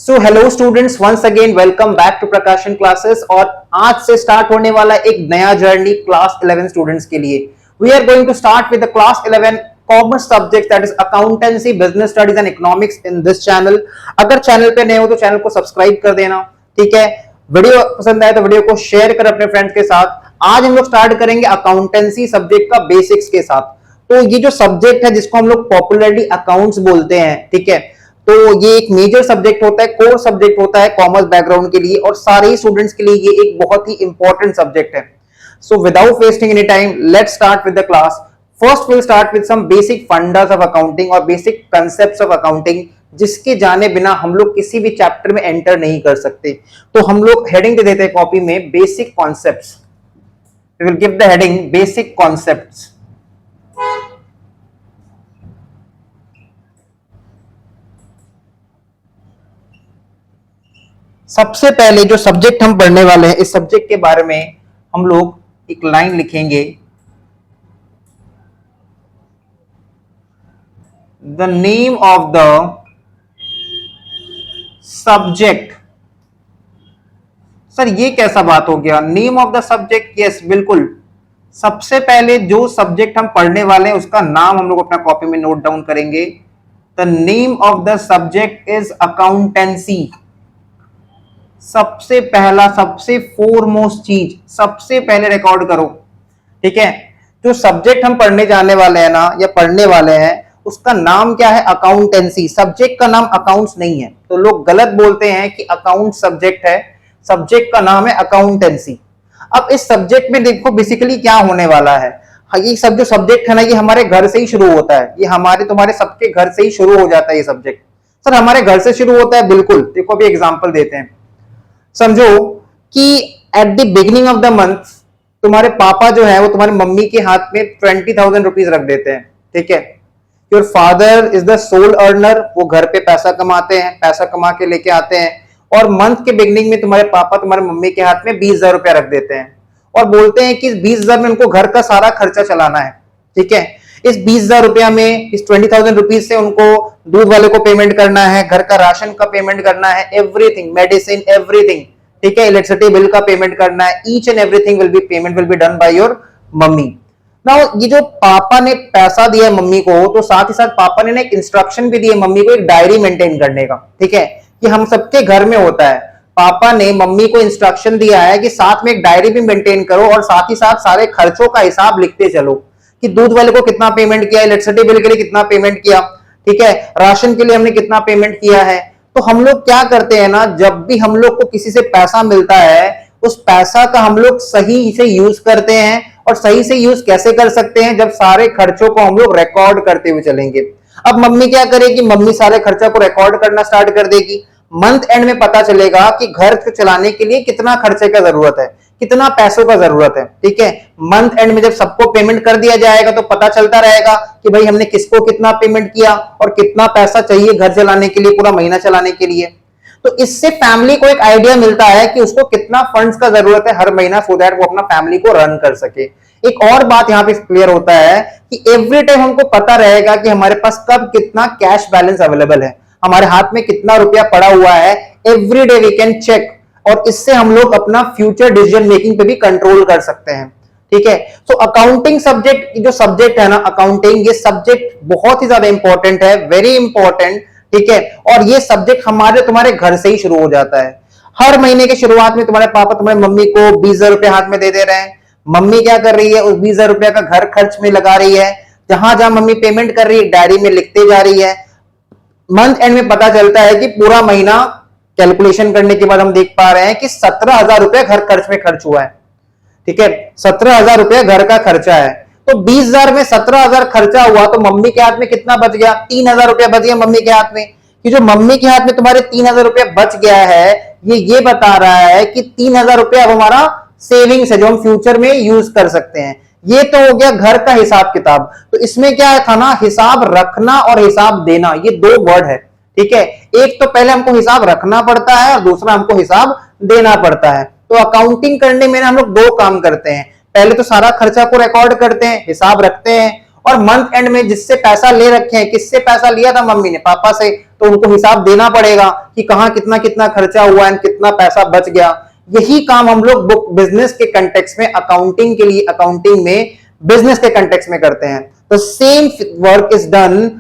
So hello students, once again welcome back to Prakashan classes. और आज से स्टार्ट होने वाला एक नया जर्नी क्लास 11 स्टूडेंट्स के लिए। We are going to start with the class 11 commerce subject that is accountancy, business studies and economics in this channel. अगर चैनल पे नए हो तो चैनल को सब्सक्राइब कर देना, ठीक है। वीडियो पसंद आए तो वीडियो को शेयर कर अपने फ्रेंड्स के साथ। आज हम लोग स्टार्ट करेंगे अकाउंटेंसी सब्जेक्ट का बेसिक्स के साथ। तो ये जो सब्जेक्ट है जिसको हम लोग पॉपुलरली अकाउंट्स बोलते हैं, ठीक है, तो ये एक मेजर सब्जेक्ट होता है, कोर सब्जेक्ट होता है कॉमर्स बैकग्राउंड के लिए, और सारे स्टूडेंट्स के लिए ये एक बहुत ही इंपॉर्टेंट सब्जेक्ट है। So without wasting any time, let's start with the class. First will start with some basic fundas of accounting और बेसिक कंसेप्ट्स ऑफ अकाउंटिंग, जिसके जाने बिना हम लोग किसी भी चैप्टर में एंटर नहीं कर सकते। तो हम लोग हेडिंग दे देते हैं कॉपी में, basic concepts. We will give the heading basic concepts. सबसे पहले जो सब्जेक्ट हम पढ़ने वाले हैं, इस सब्जेक्ट के बारे में हम लोग एक लाइन लिखेंगे। The name of the subject. Sir ये कैसा बात हो गया, name of the subject? Yes, बिल्कुल। सबसे पहले जो सब्जेक्ट हम पढ़ने वाले हैं उसका नाम हम लोग अपना कॉपी में नोट डाउन करेंगे। The name of the subject is accountancy. सबसे पहला, सबसे फोरमोस्ट चीज सबसे पहले रिकॉर्ड करो, ठीक है। जो सब्जेक्ट हम पढ़ने जाने वाले हैं ना, या पढ़ने वाले हैं, उसका नाम क्या है? अकाउंटेंसी। सब्जेक्ट का नाम अकाउंट्स नहीं है। तो लोग गलत बोलते हैं कि अकाउंट सब्जेक्ट है, सब्जेक्ट का नाम है अकाउंटेंसी। अब इस सब्जेक्ट में देखो बेसिकली क्या होने वाला है। ये सब जो सब्जेक्ट है ना, ये हमारे घर से ही शुरू होता है। ये हमारे तुम्हारे सबके घर से ही शुरू हो जाता है ये सब्जेक्ट। सर हमारे घर से शुरू होता है, बिल्कुल। देखो अभी एग्जाम्पल देते हैं। समझो कि at the beginning of the month तुम्हारे पापा जो है वो तुम्हारी मम्मी के हाथ में 20,000 रुपीज रख देते हैं, ठीक है। Your father is the soul earner, वो घर पे पैसा कमाते हैं, पैसा कमा के लेके आते हैं, और मंथ के बिगिनिंग में तुम्हारे पापा तुम्हारे मम्मी के हाथ में 20,000 रुपया रख देते हैं, और बोलते हैं कि इस 20,000 में उनको घर का सारा खर्चा चलाना है, ठीक है। इस 20,000 रुपया में, इस 20,000 रुपीज से उनको दूध वाले को पेमेंट करना है, घर का राशन का पेमेंट करना है, एवरीथिंग, मेडिसिन, एवरीथिंग, ठीक है, इलेक्ट्रिसिटी बिल का पेमेंट करना है। Each and everything will be payment will be done by your mummy. Now ये जो पापा ने पैसा दिया है मम्मी को, तो साथ ही साथ पापा ने एक इंस्ट्रक्शन भी दी है मम्मी को, एक डायरी मेंटेन करने का, ठीक है। कि हम सबके घर में होता है, पापा ने मम्मी को इंस्ट्रक्शन दिया है कि साथ में एक डायरी भी मेंटेन करो, और साथ ही साथ सारे खर्चों का हिसाब लिखते चलो कि दूध वाले को कितना पेमेंट किया, इलेक्ट्रिसिटी बिल के लिए कितना पेमेंट किया, ठीक है, राशन के लिए हमने कितना पेमेंट किया है। तो हम लोग क्या करते हैं ना, जब भी हम लोग को किसी से पैसा मिलता है, उस पैसा का हम लोग सही से यूज करते हैं। और सही से यूज कैसे कर सकते हैं? जब सारे खर्चों को हम लोग रिकॉर्ड करते हुए चलेंगे। अब मम्मी क्या करेगी? मम्मी सारे खर्चा को रिकॉर्ड करना स्टार्ट कर देगी। मंथ एंड में पता चलेगा कि घर को चलाने के लिए कितना खर्चे का जरूरत है, कितना पैसों का जरूरत है, ठीक है। मंथ एंड में जब सबको पेमेंट कर दिया जाएगा तो पता चलता रहेगा कि भाई हमने किसको कितना पेमेंट किया और कितना पैसा चाहिए घर चलाने के लिए, पूरा महीना चलाने के लिए। तो इससे फैमिली को एक आइडिया मिलता है कि उसको कितना फंड्स का जरूरत है हर महीना, सो दैट वो अपना फैमिली को रन कर सके। एक और बात यहाँ पे क्लियर होता है कि एवरी टाइम हमको पता रहेगा कि हमारे पास कब कितना कैश बैलेंस अवेलेबल है, हमारे हाथ में कितना रुपया पड़ा हुआ है। Every day we can check, और इससे हम लोग अपना फ्यूचर डिसीजन मेकिंग पे भी कंट्रोल कर सकते हैं, ठीक है। सो अकाउंटिंग सब्जेक्ट, जो सब्जेक्ट है ना अकाउंटिंग, ये सब्जेक्ट बहुत ही ज्यादा इंपॉर्टेंट है, वेरी इंपॉर्टेंट, ठीक है। और ये सब्जेक्ट हमारे तुम्हारे घर से ही शुरू हो जाता है। हर महीने के शुरुआत में तुम्हारे पापा तुम्हारी मम्मी को 20,000 रुपए हाथ में दे दे रहे हैं। मम्मी क्या कर रही है? उस 20,000 रुपया का घर खर्च में लगा रही है। जहां जहां मम्मी पेमेंट कर रही है डायरी में लिखते जा रही है। मंथ एंड में पता चलता है कि पूरा महीना कैलकुलेशन करने के बाद हम देख पा रहे हैं कि 17,000 रुपया घर खर्च में खर्च हुआ है, ठीक है। 17,000 रुपया घर का खर्चा है। तो 20,000 में 17,000 खर्चा हुआ, तो मम्मी के हाथ में कितना बच गया? 3,000 रुपया बच गया मम्मी के हाथ में। कि जो मम्मी के हाथ में तुम्हारे 3,000 रुपया बच गया है, ये बता रहा है कि 3,000 रुपया अब हमारा सेविंग्स है, जो हम फ्यूचर में यूज कर सकते हैं। ये तो हो गया घर का हिसाब किताब। तो इसमें क्या था ना, हिसाब रखना और हिसाब देना, ये दो वर्ड है, ठीक है। एक तो पहले हमको हिसाब रखना पड़ता है और दूसरा हमको हिसाब देना पड़ता है। तो अकाउंटिंग करने में हम लोग दो काम करते हैं। पहले तो सारा खर्चा को रिकॉर्ड करते हैं, हिसाब रखते हैं, और मंथ एंड में जिससे पैसा ले रखे हैं, किससे पैसा लिया था, मम्मी ने, पापा से, तो उनको हिसाब देना पड़ेगा कि कहां कितना कितना खर्चा हुआ है, कितना पैसा बच गया। यही काम हम लोग बुक बिजनेस के कंटेक्स्ट में, अकाउंटिंग के लिए, अकाउंटिंग में बिजनेस के कंटेक्स्ट में करते हैं। तो same work is done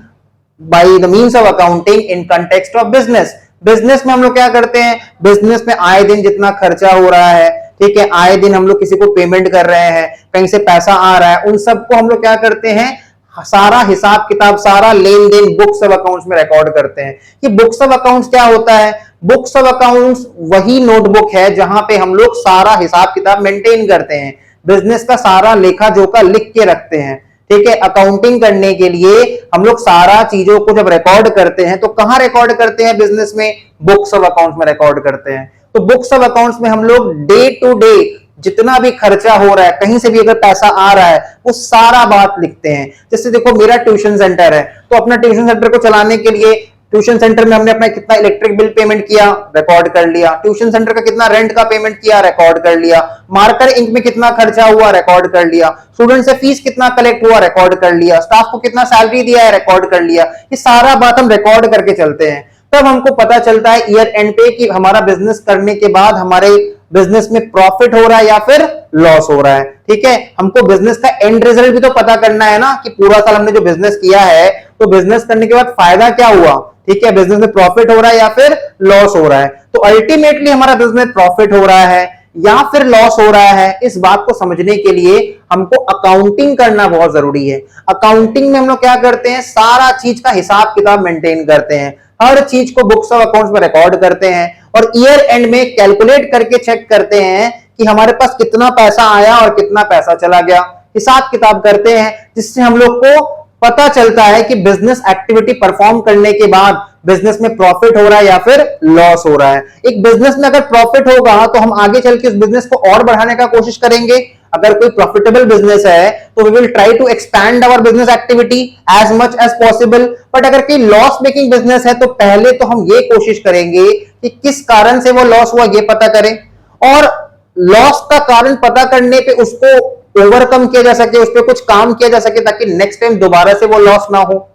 by the means of accounting in context of business. Business में हम लोग क्या करते हैं, बिजनेस में आए दिन जितना खर्चा हो रहा है, ठीक है, आए दिन हम लोग किसी को पेमेंट कर रहे हैं, कहीं से पैसा आ रहा है, उन सबको हम लोग क्या करते हैं, सारा हिसाब किताब, सारा लेन देन बुक्स ऑफ अकाउंट्स में रिकॉर्ड करते हैं। कि बुक्स ऑफ अकाउंट्स क्या होता है, बुक्स ऑफ अकाउंट्स वही नोटबुक है जहां पे हम लोग सारा हिसाब किताब मेंटेन करते हैं, बिजनेस का सारा लेखा जोखा लिख के रखते हैं। ठीक है, अकाउंटिंग करने के लिए हम लोग सारा चीजों को जब रिकॉर्ड करते हैं तो कहां रिकॉर्ड करते हैं, बिजनेस में, बुक्स ऑफ अकाउंट्स में रिकॉर्ड करते हैं। तो बुक्स ऑफ अकाउंट्स में हम लोग डे टू डे जितना भी खर्चा हो रहा है, कहीं से भी अगर पैसा आ रहा है, वो सारा बात लिखते हैं। जैसे देखो मेरा ट्यूशन सेंटर है, तो अपना ट्यूशन सेंटर को चलाने के लिए ट्यूशन सेंटर में हमने अपना कितना इलेक्ट्रिक बिल पेमेंट किया, रिकॉर्ड कर लिया, ट्यूशन सेंटर का कितना रेंट का पेमेंट किया, रिकॉर्ड कर लिया, मार्कर इंक में कितना खर्चा हुआ, रिकॉर्ड कर लिया, स्टूडेंट से फीस कितना कलेक्ट हुआ, रिकॉर्ड कर लिया, स्टाफ को कितना सैलरी दिया है, रिकॉर्ड कर लिया। ये सारा बात हम रिकॉर्ड करके चलते हैं। तब हमको पता चलता है ईयर एंड पे कि हमारा बिजनेस करने के बाद हमारे बिजनेस में प्रॉफिट हो रहा है या फिर लॉस हो रहा है। ठीक है, हमको बिजनेस का एंड रिजल्ट भी तो पता करना है ना, कि पूरा साल हमने जो बिजनेस किया है, तो बिजनेस करने के बाद फायदा क्या हुआ, ठीक है, बिजनेस में प्रॉफिट हो रहा है या फिर लॉस हो रहा है। तो अल्टीमेटली हमारा बिजनेस प्रॉफिट हो रहा है या फिर लॉस हो रहा है, इस बात को समझने के लिए हमको अकाउंटिंग करना बहुत जरूरी है। अकाउंटिंग में हम लोग क्या करते हैं, सारा चीज का हिसाब किताब मेंटेन करते हैं, हर चीज को बुक्स ऑफ अकाउंट्स में रिकॉर्ड करते हैं और ईयर एंड में कैलकुलेट करके चेक करते हैं कि हमारे पास कितना पैसा आया और कितना पैसा चला गया। हिसाब किताब करते हैं जिससे हम लोग को पता चलता है कि बिजनेस एक्टिविटी परफॉर्म करने के बाद बिजनेस में प्रॉफिट हो रहा है या फिर लॉस हो रहा है। एक बिजनेस में अगर प्रॉफिट होगा तो हम आगे चल के उस बिजनेस को और बढ़ाने का कोशिश करेंगे। अगर कोई प्रॉफिटेबल बिजनेस है तो we will try to expand our business activity as much as possible. But अगर कोई लॉस मेकिंग बिजनेस है तो पहले तो हम ये कोशिश करेंगे कि किस कारण से वो लॉस हुआ ये पता करें, और लॉस का कारण पता करने पे उसको ओवरकम किया जा सके, उस पर कुछ काम किया जा सके ताकि नेक्स्ट टाइम दोबारा से वो लॉस ना हो।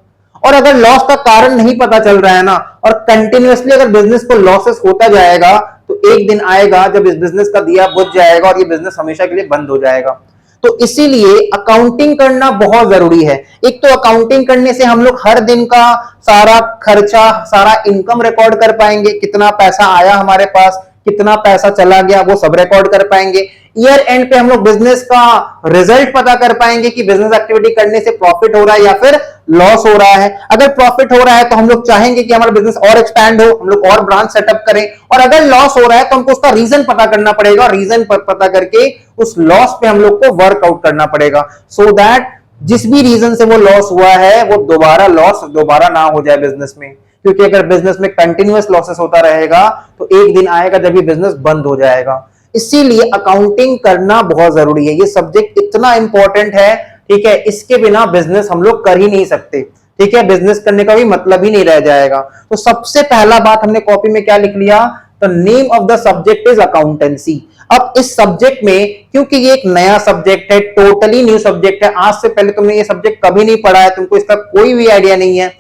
और अगर लॉस का कारण नहीं पता चल रहा है ना, और कंटिन्यूअसली अगर बिजनेस को लॉसेस होता जाएगा, तो एक दिन आएगा जब इस बिजनेस का दिया बुझ जाएगा और ये बिजनेस हमेशा के लिए बंद हो जाएगा। तो इसीलिए अकाउंटिंग करना बहुत जरूरी है। एक तो अकाउंटिंग करने से हम लोग हर दिन का सारा खर्चा, सारा इनकम रिकॉर्ड कर पाएंगे, कितना पैसा आया हमारे पास, कितना पैसा चला गया, वो सब रिकॉर्ड कर पाएंगे। ईयर एंड पे हम लोग बिजनेस का रिजल्ट पता कर पाएंगे कि बिजनेस एक्टिविटी करने से प्रॉफिट हो रहा है या फिर लॉस हो रहा है। अगर प्रॉफिट हो रहा है तो हम लोग चाहेंगे कि हमारा बिजनेस और एक्सपैंड हो, हम लोग और ब्रांच सेटअप करें, और अगर लॉस हो रहा है तो हमको उसका रीजन पता करना पड़ेगा, और रीजन पता करके उस लॉस पे हम लोग को वर्कआउट करना पड़ेगा, सो दैट जिस भी रीजन से वो लॉस हुआ है वो दोबारा लॉस दोबारा ना हो जाए बिजनेस में। क्योंकि अगर बिजनेस में कंटिन्यूअस लॉसेस होता रहेगा तो एक दिन आएगा जब ये बिजनेस बंद हो जाएगा। इसीलिए अकाउंटिंग करना बहुत जरूरी है। ये सब्जेक्ट इतना इंपॉर्टेंट है, ठीक है, इसके बिना बिजनेस हम लोग कर ही नहीं सकते। ठीक है, बिजनेस करने का भी मतलब ही नहीं रह जाएगा। तो सबसे पहला बात हमने कॉपी में क्या लिख लिया, the name of the subject is accountancy. अब इस सब्जेक्ट में, क्योंकि ये एक नया सब्जेक्ट है, टोटली न्यू सब्जेक्ट है, आज से पहले तुमने ये सब्जेक्ट कभी नहीं पढ़ा है, तुमको इसका कोई भी आइडिया नहीं है,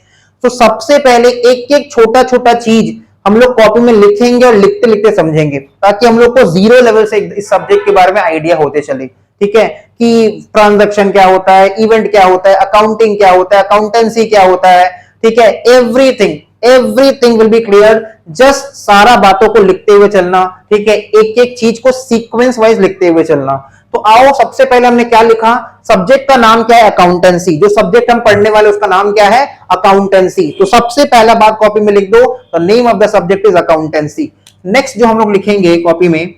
तो सबसे पहले एक एक छोटा छोटा चीज हम लोग कॉपी में लिखेंगे और लिखते लिखते समझेंगे, ताकि हम लोग को जीरो लेवल से इस सब्जेक्ट के बारे में आइडिया होते चले। ठीक है, कि ट्रांजैक्शन क्या होता है, इवेंट क्या होता है, अकाउंटिंग क्या होता है, अकाउंटेंसी क्या होता है। ठीक है, everything will be clear. Just सारा बातों को लिखते हुए चलना। ठीक है, एक एक चीज को सीक्वेंस वाइज लिखते हुए चलना। तो आओ, सबसे पहले हमने क्या लिखा, सब्जेक्ट का नाम क्या है, अकाउंटेंसी। जो सब्जेक्ट हम पढ़ने वाले उसका नाम क्या है, अकाउंटेंसी। तो सबसे पहला बात कॉपी में लिख दो, the name of the subject is accountancy. Next जो हम लोग लिखेंगे कॉपी में,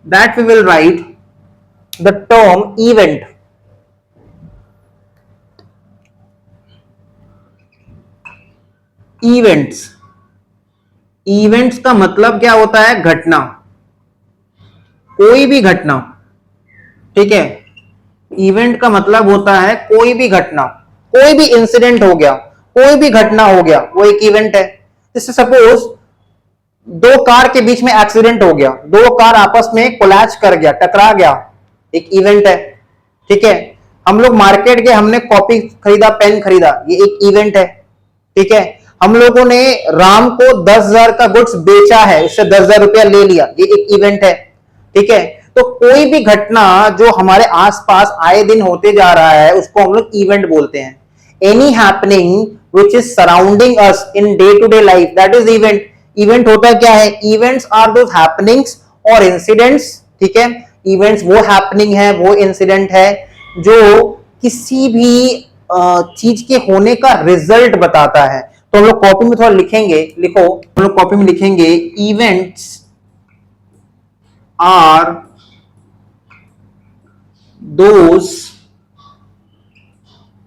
that we will write the term event. Events का मतलब क्या होता है, घटना, कोई भी घटना। ठीक है, इवेंट का मतलब होता है कोई भी घटना, कोई भी इंसिडेंट हो गया, कोई भी घटना हो गया, वो एक इवेंट है। जैसे सपोज दो कार के बीच में एक्सीडेंट हो गया, दो कार आपस में कोलैश कर गया, टकरा गया, एक इवेंट है। ठीक है, हम लोग मार्केट गए, हमने कॉपी खरीदा, पेन खरीदा, ये एक इवेंट है। ठीक है, हम लोगों ने राम को 10,000 का गुड्स बेचा है, उससे 10,000 रुपया ले लिया, ये एक इवेंट है। ठीक है, तो कोई भी घटना जो हमारे आसपास आए दिन होते जा रहा है उसको हम लोग इवेंट बोलते हैं। Any happening which is surrounding us in day to day life, that is event. Event होता क्या है? इवेंट्स आर दोज हैपनिंग्स और इंसिडेंट्स। ठीक है, इवेंट्स वो हैपनिंग है, वो इंसिडेंट है जो किसी भी चीज के होने का रिजल्ट बताता है। तो हम लोग कॉपी में थोड़ा लिखेंगे, लिखो, हम लोग कॉपी में लिखेंगे इवेंट्स आर दोज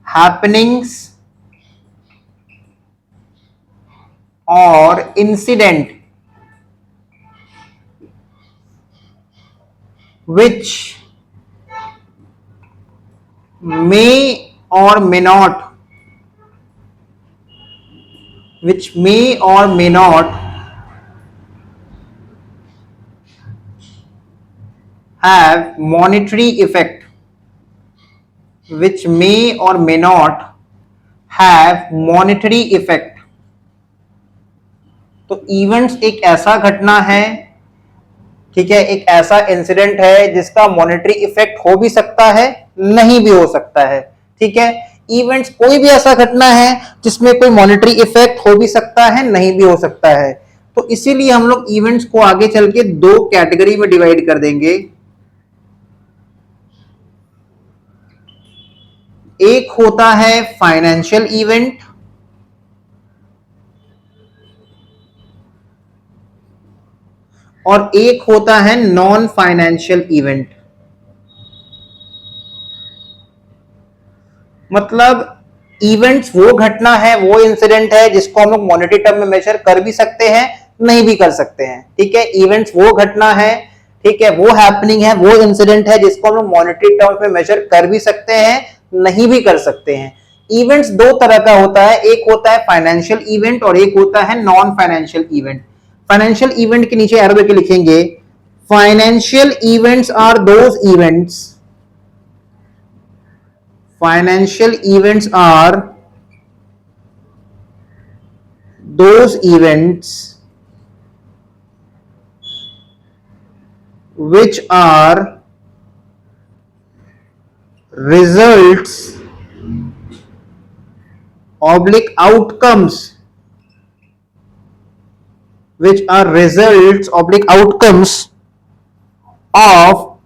हैपनिंग्स और incident which may or may not have monetary effect, which may or may not have monetary effect। तो इवेंट्स एक ऐसा घटना है, ठीक है, एक ऐसा इंसिडेंट है जिसका मॉनेटरी इफेक्ट हो भी सकता है, नहीं भी हो सकता है। ठीक है, इवेंट्स कोई भी ऐसा घटना है जिसमें कोई मॉनेटरी इफेक्ट हो भी सकता है, नहीं भी हो सकता है। तो इसीलिए हम लोग इवेंट्स को आगे चल के दो कैटेगरी में डिवाइड कर देंगे। एक होता है फाइनेंशियल इवेंट और एक होता है नॉन फाइनेंशियल इवेंट। मतलब इवेंट्स वो घटना है, वो इंसिडेंट है जिसको हम लोग मॉनेटरी टर्म में मेजर कर भी सकते हैं, नहीं भी कर सकते हैं। ठीक है, इवेंट्स वो घटना है, ठीक है, वो हैपनिंग है, वो इंसिडेंट है जिसको हम लोग मॉनेटरी टर्म में मेजर कर भी सकते हैं, नहीं भी कर सकते हैं। इवेंट्स दो तरह का होता है, एक होता है फाइनेंशियल इवेंट और एक होता है non financial event. Financial event के नीचे एरो देके लिखेंगे financial events are those events, financial events are those events which are results oblique outcomes, which are results oblique outcomes of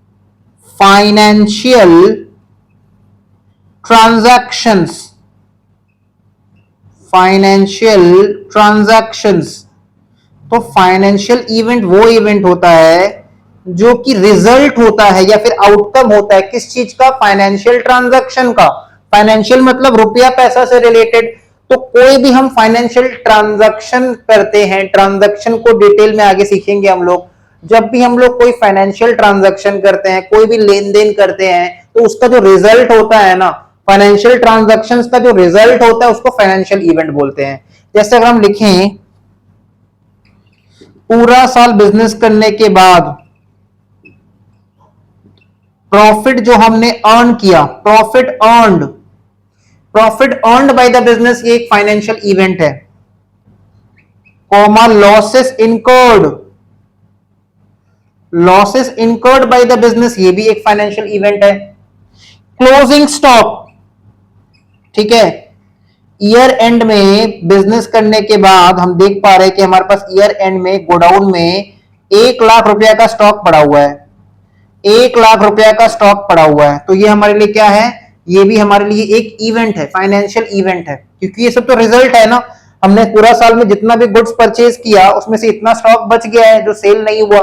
financial transactions, financial transactions। तो financial event वो event होता है जो कि रिजल्ट होता है या फिर आउटकम होता है किस चीज का? फाइनेंशियल ट्रांजैक्शन का। फाइनेंशियल मतलब रुपया पैसा से रिलेटेड। तो कोई भी हम फाइनेंशियल ट्रांजैक्शन करते हैं, ट्रांजैक्शन को डिटेल में आगे सीखेंगे हम लोग। जब भी हम लोग कोई फाइनेंशियल ट्रांजैक्शन करते हैं, कोई भी लेन देन करते हैं, तो उसका जो रिजल्ट होता है ना, फाइनेंशियल ट्रांजैक्शन का जो रिजल्ट होता है उसको फाइनेंशियल इवेंट बोलते हैं। जैसे अगर हम लिखें पूरा साल बिजनेस करने के बाद प्रॉफिट जो हमने अर्न किया, profit earned by the business, ये एक फाइनेंशियल इवेंट है। Comma losses incurred by the business, ये भी एक फाइनेंशियल इवेंट है। क्लोजिंग स्टॉक, ठीक है, ईयर एंड में बिजनेस करने के बाद हम देख पा रहे हैं कि हमारे पास ईयर एंड में गोडाउन में 1 लाख रुपया का स्टॉक पड़ा हुआ है, 1 लाख रुपया का स्टॉक पड़ा हुआ है। तो ये हमारे लिए क्या है? ये भी हमारे लिए एक इवेंट है, फाइनेंशियल इवेंट है, क्योंकि ये सब तो रिजल्ट है ना। हमने पूरा साल में जितना भी गुड्स परचेज किया उसमें से इतना स्टॉक बच गया है जो सेल नहीं हुआ।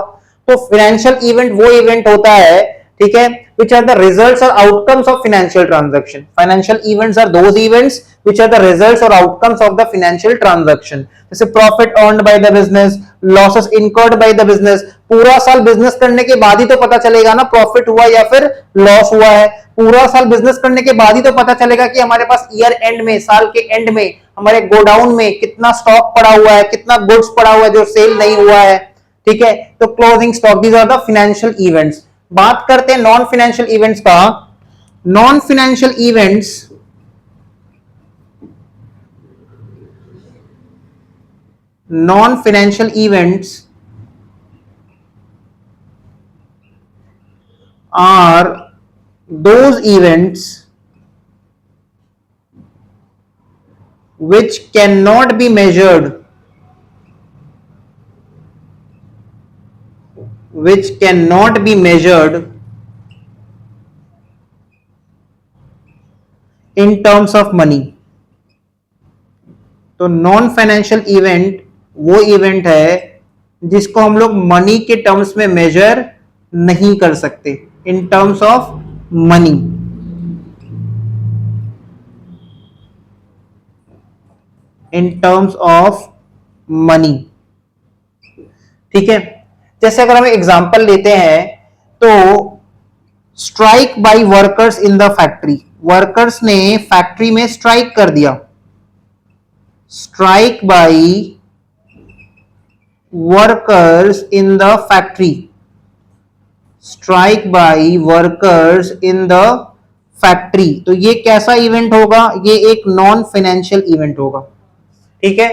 तो फाइनेंशियल इवेंट वो इवेंट होता है, ठीक है, which are the results or outcomes of financial transaction. Financial events are those events which are the results or outcomes of the financial transaction. जैसे profit earned by the business, losses incurred by the business। पूरा साल business करने के बाद ही तो पता चलेगा ना प्रॉफिट हुआ या फिर लॉस हुआ है। पूरा साल बिजनेस करने के बाद ही तो पता चलेगा कि हमारे पास ईयर एंड में, साल के एंड में हमारे गोडाउन में कितना स्टॉक पड़ा हुआ है, कितना गुड्स पड़ा हुआ है जो सेल नहीं हुआ है। ठीक है, तो closing stock, these are the financial events. बात करते हैं नॉन फाइनेंशियल इवेंट्स का। Non financial events non-financial events are those events which cannot be measured, which cannot be measured in terms of money. तो नॉन फाइनेंशियल इवेंट वो event है जिसको हम लोग मनी के टर्म्स में मेजर नहीं कर सकते, in terms of money. In terms of money, ठीक है। जैसे अगर हम एग्जांपल लेते हैं तो strike by workers in the factory, workers ने फैक्ट्री में स्ट्राइक कर दिया। Strike by workers in the factory, strike by workers in the factory, तो ये कैसा इवेंट होगा? ये एक नॉन फाइनेंशियल इवेंट होगा, ठीक है।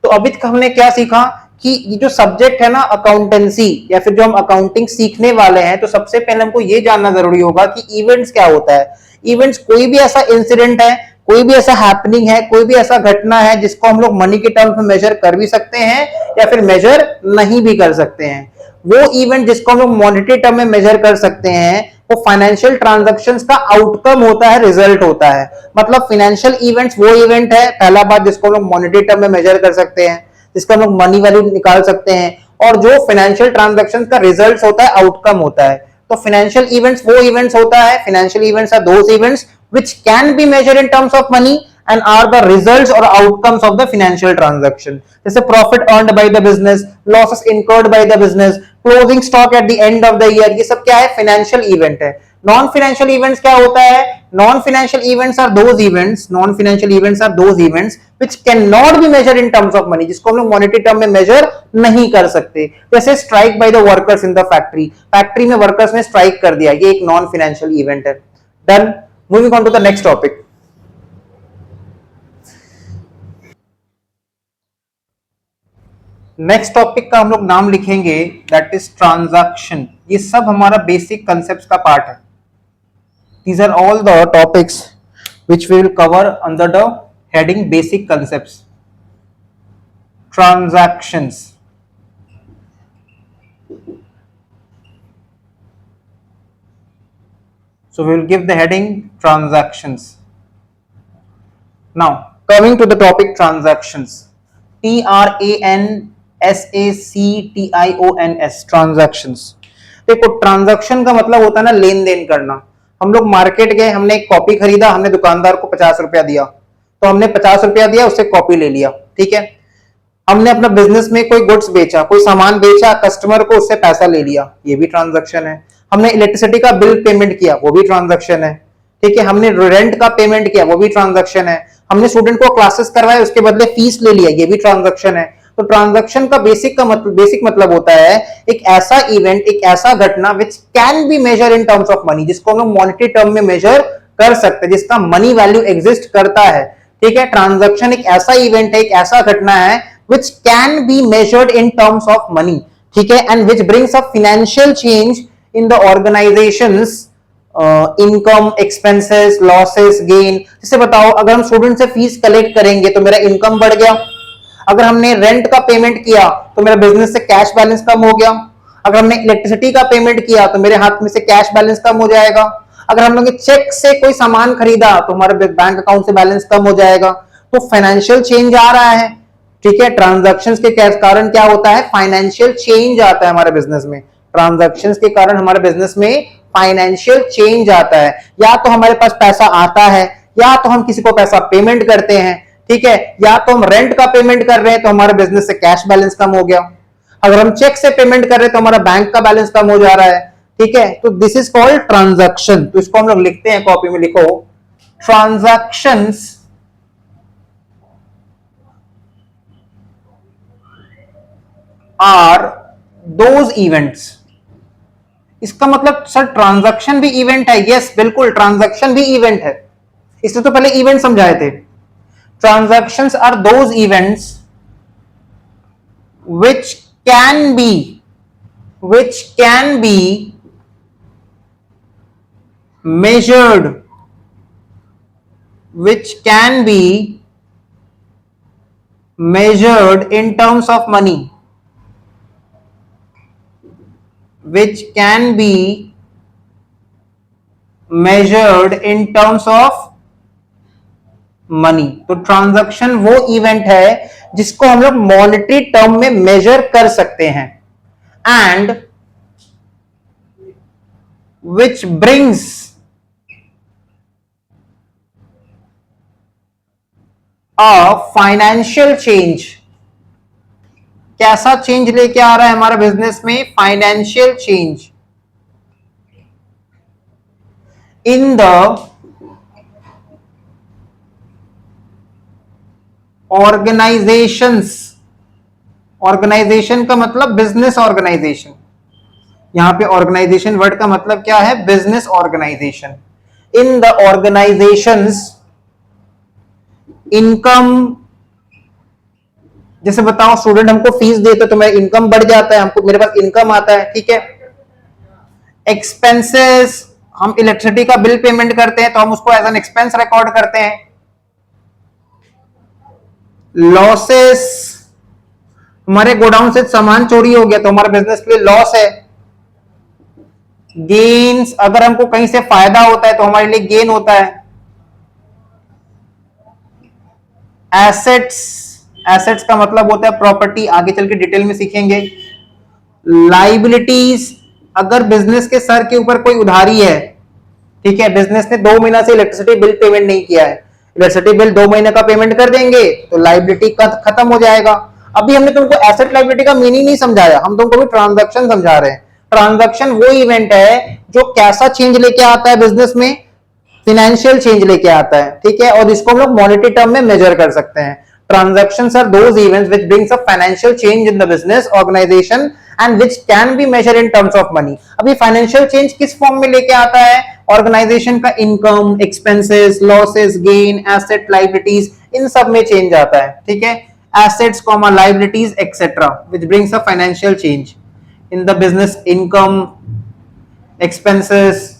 तो अभी तक हमने क्या सीखा कि ये जो सब्जेक्ट है ना अकाउंटेंसी, या फिर जो हम अकाउंटिंग सीखने वाले हैं, तो सबसे पहले हमको ये जानना जरूरी होगा कि इवेंट्स क्या होता है। इवेंट्स कोई भी ऐसा इंसिडेंट है, कोई भी ऐसा हैपनिंग है, कोई भी ऐसा घटना है जिसको हम लोग मनी के टर्म्स में मेजर कर भी सकते हैं या फिर मेजर नहीं भी कर सकते हैं। वो इवेंट जिसको हम लोग मॉनेटरी टर्म में मेजर कर सकते हैं वो फाइनेंशियल ट्रांजैक्शंस का आउटकम होता है, रिजल्ट होता है। मतलब फाइनेंशियल इवेंट्स वो इवेंट है, पहला बात, जिसको हम लोग मॉनेटरी टर्म में मेजर कर सकते हैं, जिसका हम लोग मनी वैल्यू निकाल सकते हैं, और जो फाइनेंशियल ट्रांजैक्शंस का रिजल्ट होता है, आउटकम होता है। तो फाइनेंशियल इवेंट्स वो इवेंट्स होता है, financial events are those events which can be measured in terms of money and are the results or outcomes of the financial transaction. जैसे profit earned by the business, losses incurred by the business, closing stock at the end of the year, ये सब क्या है? financial event है। Non financial events क्या होता है? Non financial events are those events, non financial events are those events which can not be measured in terms of money, जिसको हम लोग मॉनेटरी टर्म में मेजर नहीं कर सकते। जैसे strike by the workers in the factory, factory में workers ने स्ट्राइक कर दिया, ये एक नॉन फाइनेंशियल इवेंट है। Done. Moving on to the next topic. Next topic का हम लोग नाम लिखेंगे दैट इज ट्रांजैक्शन। ये सब हमारा बेसिक कंसेप्ट का पार्ट है। These are all the topics which we will cover under the heading basic concepts. Transactions. So we will give the heading transactions. Now coming to the topic transactions. TRANSACTIONS, transactions। देखो transaction का मतलब होता है ना लेन then करना। हम लोग market गए, हमने एक कॉपी खरीदा, हमने दुकानदार को 50 रुपया दिया, तो हमने 50 रुपया दिया, उससे कॉपी ले लिया, ठीक है। हमने अपना बिजनेस में कोई गुड्स बेचा, कोई सामान बेचा, कस्टमर को उससे पैसा ले लिया, ये भी ट्रांजैक्शन है। हमने इलेक्ट्रिसिटी का बिल पेमेंट किया, वो भी ट्रांजैक्शन है, ठीक है। हमने रेंट का पेमेंट किया, वो भी ट्रांजैक्शन है। हमने स्टूडेंट को क्लासेस करवाए, उसके बदले फीस ले लिया, ये भी ट्रांजैक्शन है। तो ट्रांजैक्शन का बेसिक मतलब होता है एक ऐसा इवेंट, एक ऐसा घटना which can be measure in terms of money, जिसको हम लोग मॉनेटरी टर्म में मेजर कर सकते हैं, जिसका मनी वैल्यू एग्जिस्ट करता है, ठीक है। ट्रांजैक्शन एक ऐसा इवेंट है, एक ऐसा घटना है which can be measured in terms of money, ठीक है, and which brings a financial change in the organization's income, expenses, losses, gain. जैसे बताओ अगर हम स्टूडेंट से फीस कलेक्ट करेंगे तो मेरा इनकम बढ़ गया, अगर हमने रेंट का पेमेंट किया तो मेरा बिजनेस से कैश बैलेंस कम हो गया, अगर हमने इलेक्ट्रिसिटी का पेमेंट किया तो मेरे हाथ में से कैश बैलेंस कम हो जाएगा, अगर हम लोग चेक से कोई सामान खरीदा तो हमारे बैंक अकाउंट से बैलेंस कम हो जाएगा। तो फाइनेंशियल चेंज आ रहा है, ठीक है। ट्रांजैक्शंस के कारण क्या होता है? फाइनेंशियल चेंज आता है हमारे बिजनेस में। ट्रांजैक्शंस के कारण हमारे बिजनेस में फाइनेंशियल चेंज आता है। या तो हमारे पास पैसा आता है, या तो हम किसी को पैसा पेमेंट करते हैं, ठीक है, या तो हम रेंट का पेमेंट कर रहे हैं तो हमारे बिजनेस से कैश बैलेंस कम हो गया, अगर हम चेक से पेमेंट कर रहे हैं तो हमारा बैंक का बैलेंस कम हो जा रहा है, ठीक है। तो दिस इज कॉल्ड ट्रांजैक्शन। तो इसको हम लोग लिखते हैं, कॉपी में लिखो, ट्रांजैक्शंस are those events, इसका मतलब सर ट्रांजैक्शन भी इवेंट है? यस बिल्कुल, ट्रांजैक्शन भी इवेंट है। इसलिए तो पहले इवेंट समझाए थे। Transactions are those events which can be measured, in terms of money, which can be measured in terms of money. तो ट्रांजैक्शन वो इवेंट है जिसको हम लोग मॉनेटरी टर्म में मेजर कर सकते हैं, and which brings a financial change. कैसा चेंज लेके आ रहा है हमारा बिजनेस में? Financial change in the organisations. Organisation का मतलब बिजनेस ऑर्गेनाइजेशन। यहां पे ऑर्गेनाइजेशन वर्ड का मतलब क्या है? Business organisation. In the organisations income, जैसे बताओ स्टूडेंट हमको फीस देते तो मेरा इनकम बढ़ जाता है, हमको मेरे पास इनकम आता है, ठीक है। एक्सपेंसेस, हम इलेक्ट्रिसिटी का बिल पेमेंट करते हैं तो हम उसको एज एन एक्सपेंस रिकॉर्ड करते हैं। लॉसेस, हमारे गोडाउन से सामान चोरी हो गया तो हमारे बिजनेस के लिए लॉस है। गेन्स, अगर हमको कहीं से फायदा होता है तो हमारे लिए गेन होता है। एसेट्स, एसेट्स का मतलब होता है प्रॉपर्टी, आगे चल के डिटेल में सीखेंगे। लाइबिलिटीज, अगर बिजनेस के सर के ऊपर कोई उधारी है, ठीक है, बिजनेस ने 2 महीना से इलेक्ट्रिसिटी बिल पेमेंट नहीं किया है, इलेक्ट्रिसिटी बिल 2 महीने का पेमेंट कर देंगे तो लाइबिलिटी खत्म हो जाएगा। अभी हमने तुमको एसेट लाइबिलिटी का मीनिंग नहीं समझाया, हम तुमको भी ट्रांजैक्शन समझा रहे हैं। ट्रांजैक्शन वो इवेंट है जो कैसा चेंज लेके आता है बिजनेस में? फाइनेंशियल चेंज लेके आता है, ठीक है, और इसको हम लोग मॉनेटरी टर्म में मेजर कर सकते हैं। Transactions are those events which brings a financial change in the business organization and which can be measured in terms of money। अभी फाइनेंशियल चेंज किस फॉर्म में लेके आता है? ऑर्गेनाइजेशन का income, expenses, losses, gain, asset, liabilities, इन सब में चेंज आता है, ठीक है। Assets comma liabilities etcetera which brings a financial change in the business income, expenses,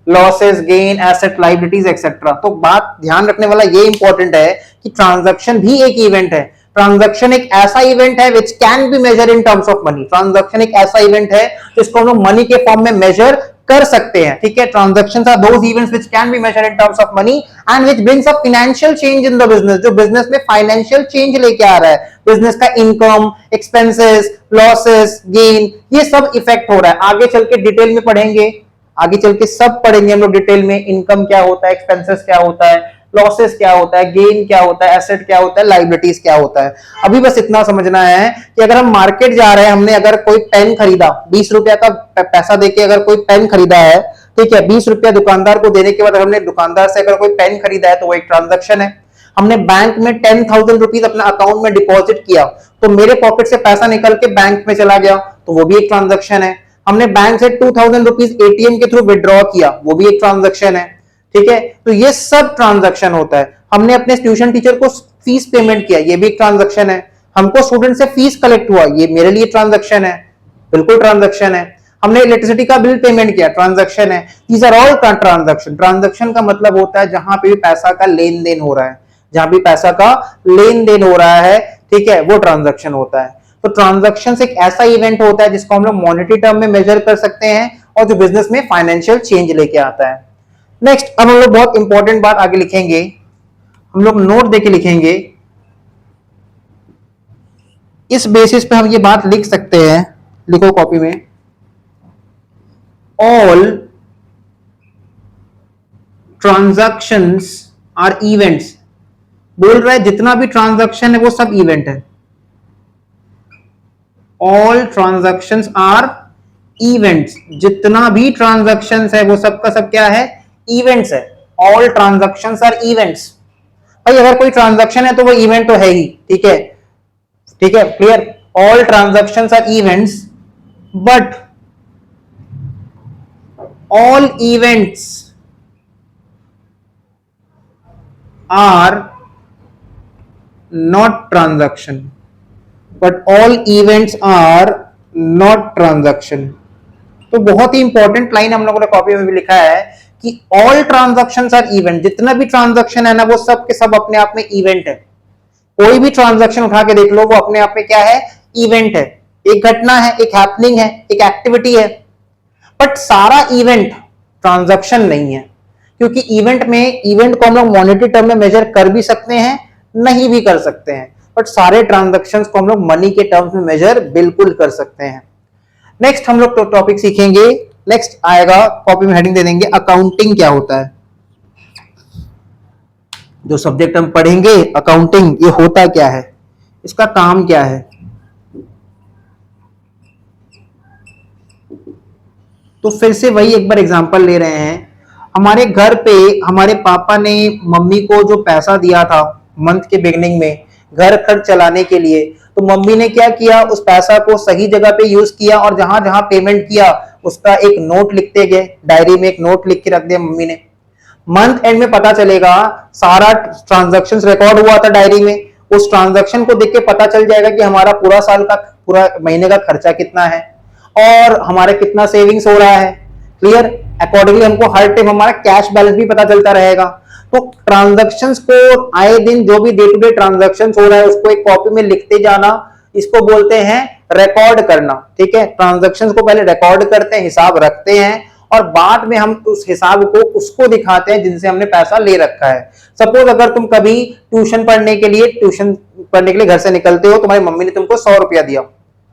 losses, gain, asset, liabilities etcetera. तो बात ध्यान रखने वाला ये इंपॉर्टेंट है कि ट्रांजैक्शन भी एक इवेंट है। ट्रांजैक्शन एक ऐसा इवेंट है which can be measure in terms of money. Transaction एक ऐसा इवेंट है जिसको हम लोग मनी के फॉर्म में मेजर कर सकते हैं, ठीक है। Transactions are those events which can be measured in terms of money and which brings a financial change in the business. जो बिजनेस में फाइनेंशियल चेंज लेके आ रहा है, बिजनेस का इनकम, एक्सपेंसेस, लॉसेस, गेन, ये सब इफेक्ट हो रहा है। आगे चल के डिटेल में पढ़ेंगे, आगे चल के सब पढ़ेंगे हम लोग डिटेल में। इनकम क्या होता है, एक्सपेंसेस क्या होता है, लॉसेस क्या होता है, गेन क्या होता है, एसेट क्या होता है, लाइबिलिटीज क्या होता है। अभी बस इतना समझना है कि अगर हम मार्केट जा रहे हैं, हमने अगर कोई पेन खरीदा, 20 रुपया का पैसा देके अगर कोई पेन खरीदा है, ठीक है, 20 रुपया दुकानदार को देने के बाद हमने दुकानदार से अगर कोई पेन खरीदा है तो वो एक ट्रांजैक्शन है। हमने बैंक में 10,000 रुपीज अपने अकाउंट में डिपॉजिट किया तो मेरे पॉकेट से पैसा निकल के बैंक में चला गया तो वो भी एक ट्रांजैक्शन है। हमने बैंक से 2,000 रुपीज एटीएम के थ्रू विड्रॉ किया, वो भी एक ट्रांजैक्शन है, ठीक है। तो ये सब ट्रांजैक्शन होता है। हमने अपने ट्यूशन टीचर को फीस पेमेंट किया, ये भी एक ट्रांजैक्शन है। हमको स्टूडेंट से फीस कलेक्ट हुआ, ये मेरे लिए ट्रांजैक्शन है, बिल्कुल ट्रांजैक्शन है। हमने इलेक्ट्रिसिटी का बिल पेमेंट किया, ट्रांजैक्शन है। These are all transaction. Transaction का मतलब होता है जहां पे भी पैसा का लेन देन हो रहा है, जहां भी पैसा का लेन देन हो रहा है, ठीक है, वो ट्रांजैक्शन होता है। तो ट्रांजैक्शन एक ऐसा इवेंट होता है जिसको हम लोग मॉनेटरी टर्म में मेजर कर सकते हैं और जो बिजनेस में फाइनेंशियल चेंज लेके आता है। नेक्स्ट, अब हम लोग बहुत इंपॉर्टेंट बात आगे लिखेंगे, हम लोग नोट देके लिखेंगे। इस बेसिस पे हम ये बात लिख सकते हैं, लिखो कॉपी में, ऑल ट्रांजैक्शंस आर इवेंट्स। बोल रहा है जितना भी ट्रांजैक्शन है वो सब इवेंट है। ऑल ट्रांजैक्शंस आर इवेंट्स, जितना भी ट्रांजैक्शंस है वो सब का सब क्या है? इवेंट्स है। All transactions are events. भाई अगर कोई ट्रांजैक्शन है तो वो इवेंट तो है ही, ठीक है, ठीक है, clear. All transactions are events but all events are not transaction, but all events are not transaction. तो बहुत ही इंपॉर्टेंट लाइन हम लोगों ने कॉपी में भी लिखा है कि ऑल ट्रांजैक्शंस आर इवेंट, जितना भी ट्रांजैक्शन है ना वो सब के सब अपने आप में इवेंट है। कोई भी ट्रांजैक्शन उठा के देख लो वो अपने आप में क्या है, इवेंट है, एक घटना है, एक हैपनिंग है, एक एक्टिविटी है। बट सारा इवेंट ट्रांजैक्शन नहीं है, क्योंकि इवेंट में, इवेंट को हम लोग मॉनेटरी टर्म में मेजर कर भी सकते हैं, नहीं भी कर सकते हैं, बट सारे ट्रांजैक्शंस को हम लोग मनी के टर्म्स में मेजर बिल्कुल कर सकते हैं। नेक्स्ट हम लोग तो टॉपिक सीखेंगे, नेक्स्ट आएगा, कॉपी में हेडिंग दे देंगे अकाउंटिंग क्या होता है। जो सब्जेक्ट हम पढ़ेंगे अकाउंटिंग, ये होता क्या है, इसका काम क्या है। तो फिर से वही एक बार एग्जांपल ले रहे हैं। हमारे घर पे हमारे पापा ने मम्मी को जो पैसा दिया था मंथ के बिगनिंग में घर खर्च चलाने के लिए, तो मम्मी ने क्या किया, उस पैसा को सही जगह पे यूज किया और जहां जहां पेमेंट किया उसका एक नोट लिखते गए, डायरी में एक नोट लिख के रख दिया मम्मी ने। मंथ एंड में पता चलेगा, सारा ट्रांजैक्शंस रिकॉर्ड हुआ था डायरी में, उस ट्रांजैक्शन को देख के पता चल जाएगा कि हमारा पूरा साल का, पूरा महीने का खर्चा कितना है और हमारा कितना सेविंग्स हो रहा है। क्लियर? अकॉर्डिंगली हमको हर टाइम हमारा कैश बैलेंस भी पता चलता रहेगा। तो ट्रांजैक्शंस को आए दिन जो भी डे टू डे ट्रांजैक्शंस हो रहा है उसको एक कॉपी में लिखते जाना, इसको बोलते हैं रिकॉर्ड करना। ठीक है, ट्रांजैक्शंस को पहले रिकॉर्ड करते हैं, हिसाब रखते हैं और बाद में हम उस हिसाब को उसको दिखाते हैं जिनसे हमने पैसा ले रखा है। सपोज अगर तुम कभी ट्यूशन पढ़ने के लिए घर से निकलते हो, तुम्हारी मम्मी ने तुमको 100 रुपया दिया,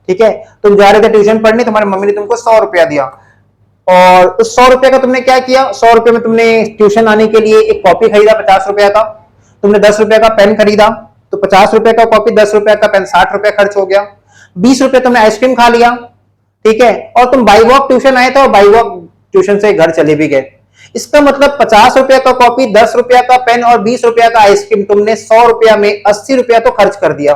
ठीक है, तुम जा रहे थे ट्यूशन पढ़ने, तुम्हारी मम्मी ने तुमको 100 रुपया दिया और उस 100 रुपए का तुमने क्या किया, 100 रुपए में तुमने ट्यूशन आने के लिए एक कॉपी खरीदा 50 रुपया का, तुमने 10 रुपए का पेन खरीदा, तो 50 रुपए का कॉपी, 10 रुपए का पेन, 60 रुपया खर्च हो गया। 20 रुपए तुमने आइसक्रीम खा लिया, ठीक है, और तुम बाई वॉक ट्यूशन आए थे और बाई वॉक ट्यूशन से घर चले भी गए। इसका मतलब 50 रुपया का कॉपी, 10 रुपया का पेन और 20 रुपया का आइसक्रीम, तुमने 100 रुपया में 80 रुपया तो खर्च कर दिया।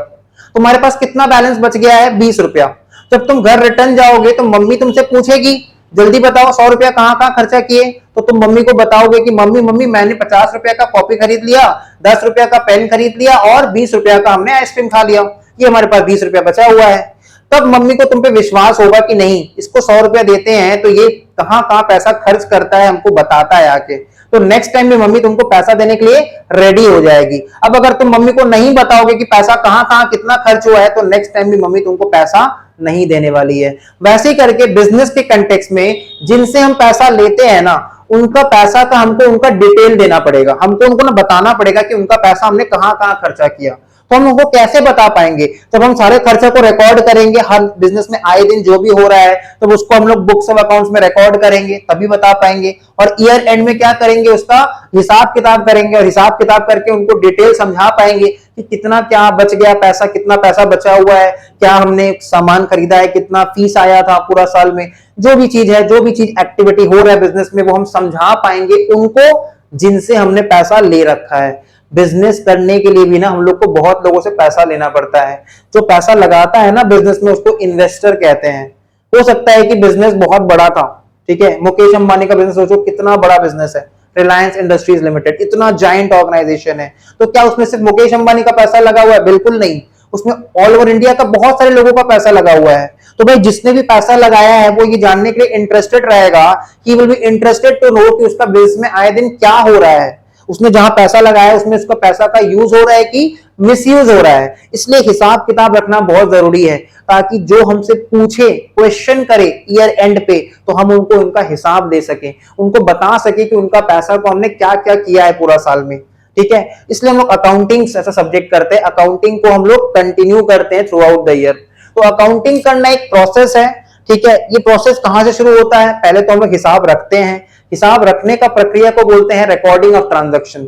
तुम्हारे पास कितना बैलेंस बच गया है, 20 रुपया। जब तुम घर रिटर्न जाओगे तो मम्मी तुमसे पूछेगी जल्दी बताओ 100 रुपया कहां कहां खर्चा किए, तो तुम मम्मी को बताओगे कि मम्मी मम्मी मैंने 50 रुपया का कॉपी खरीद लिया, 10 रुपया का पेन खरीद लिया और 20 रुपया का हमने आइसक्रीम खा लिया, ये हमारे पास 20 रुपया बचा हुआ है। तब मम्मी को तुम पे विश्वास होगा कि नहीं, इसको 100 रुपया देते हैं तो ये कहां कहां पैसा खर्च करता है हमको बताता है आके, तो नेक्स्ट टाइम में मम्मी तुमको पैसा देने के लिए रेडी हो जाएगी। अब अगर तुम मम्मी को नहीं बताओगे कि पैसा कहां कहां कितना खर्च हुआ है, तो नेक्स्ट टाइम भी मम्मी तुमको पैसा नहीं देने वाली है। वैसे ही करके बिजनेस के कंटेक्स्ट में जिनसे हम पैसा लेते हैं ना, उनका पैसा का हमको उनका डिटेल देना पड़ेगा, हमको उनको ना बताना पड़ेगा कि उनका पैसा हमने कहां कहां खर्चा किया। तो हम उनको कैसे बता पाएंगे, जब हम सारे खर्चे को रिकॉर्ड करेंगे, हर बिजनेस में आए दिन जो भी हो रहा है तो उसको हम लोग बुक्स ऑफ अकाउंट्स में रिकॉर्ड करेंगे, तभी बता पाएंगे। और ईयर एंड में क्या करेंगे, उसका हिसाब किताब करेंगे और हिसाब किताब करके उनको डिटेल समझा पाएंगे कि कितना क्या बच गया पैसा, कितना पैसा बचा हुआ है, क्या हमने सामान खरीदा है, कितना फीस आया था पूरा साल में, जो भी चीज है, जो भी चीज एक्टिविटी हो रहा है बिजनेस में, वो हम समझा पाएंगे उनको जिनसे हमने पैसा ले रखा है। बिजनेस करने के लिए भी ना हम लोग को बहुत लोगों से पैसा लेना पड़ता है। जो पैसा लगाता है ना बिजनेस में उसको इन्वेस्टर कहते हैं। हो सकता है कि बिजनेस बहुत बड़ा था, ठीक है, मुकेश अंबानी का बिजनेस सोचो कितना बड़ा बिजनेस है, रिलायंस इंडस्ट्रीज लिमिटेड, इतना जायंट ऑर्गेनाइजेशन है, तो क्या उसमें सिर्फ मुकेश अंबानी का पैसा लगा हुआ है? बिल्कुल नहीं, उसमें ऑल ओवर इंडिया का बहुत सारे लोगों का पैसा लगा हुआ है। तो भाई जिसने भी पैसा लगाया है वो ये जानने के लिए इंटरेस्टेड रहेगा, he will be interested to know कि उसका बिजनेस में आए दिन क्या हो रहा है, उसने जहां पैसा लगाया है उसमें उसका पैसा का यूज हो रहा है कि मिसयूज हो रहा है। इसलिए हिसाब किताब रखना बहुत जरूरी है, ताकि जो हमसे पूछे, क्वेश्चन करे ईयर एंड पे, तो हम उनको उनका हिसाब दे सके, उनको बता सके कि उनका पैसा को हमने क्या क्या किया है पूरा साल में। ठीक है, इसलिए हम लोग अकाउंटिंग ऐसा सब्जेक्ट करते हैं, अकाउंटिंग को हम लोग कंटिन्यू करते हैं थ्रू आउट द ईयर। तो अकाउंटिंग करना एक प्रोसेस है, ठीक है। ये प्रोसेस कहां से शुरू होता है? पहले तो हम लोग हिसाब रखते हैं, हिसाब रखने का प्रक्रिया को बोलते हैं रिकॉर्डिंग ऑफ ट्रांजैक्शन,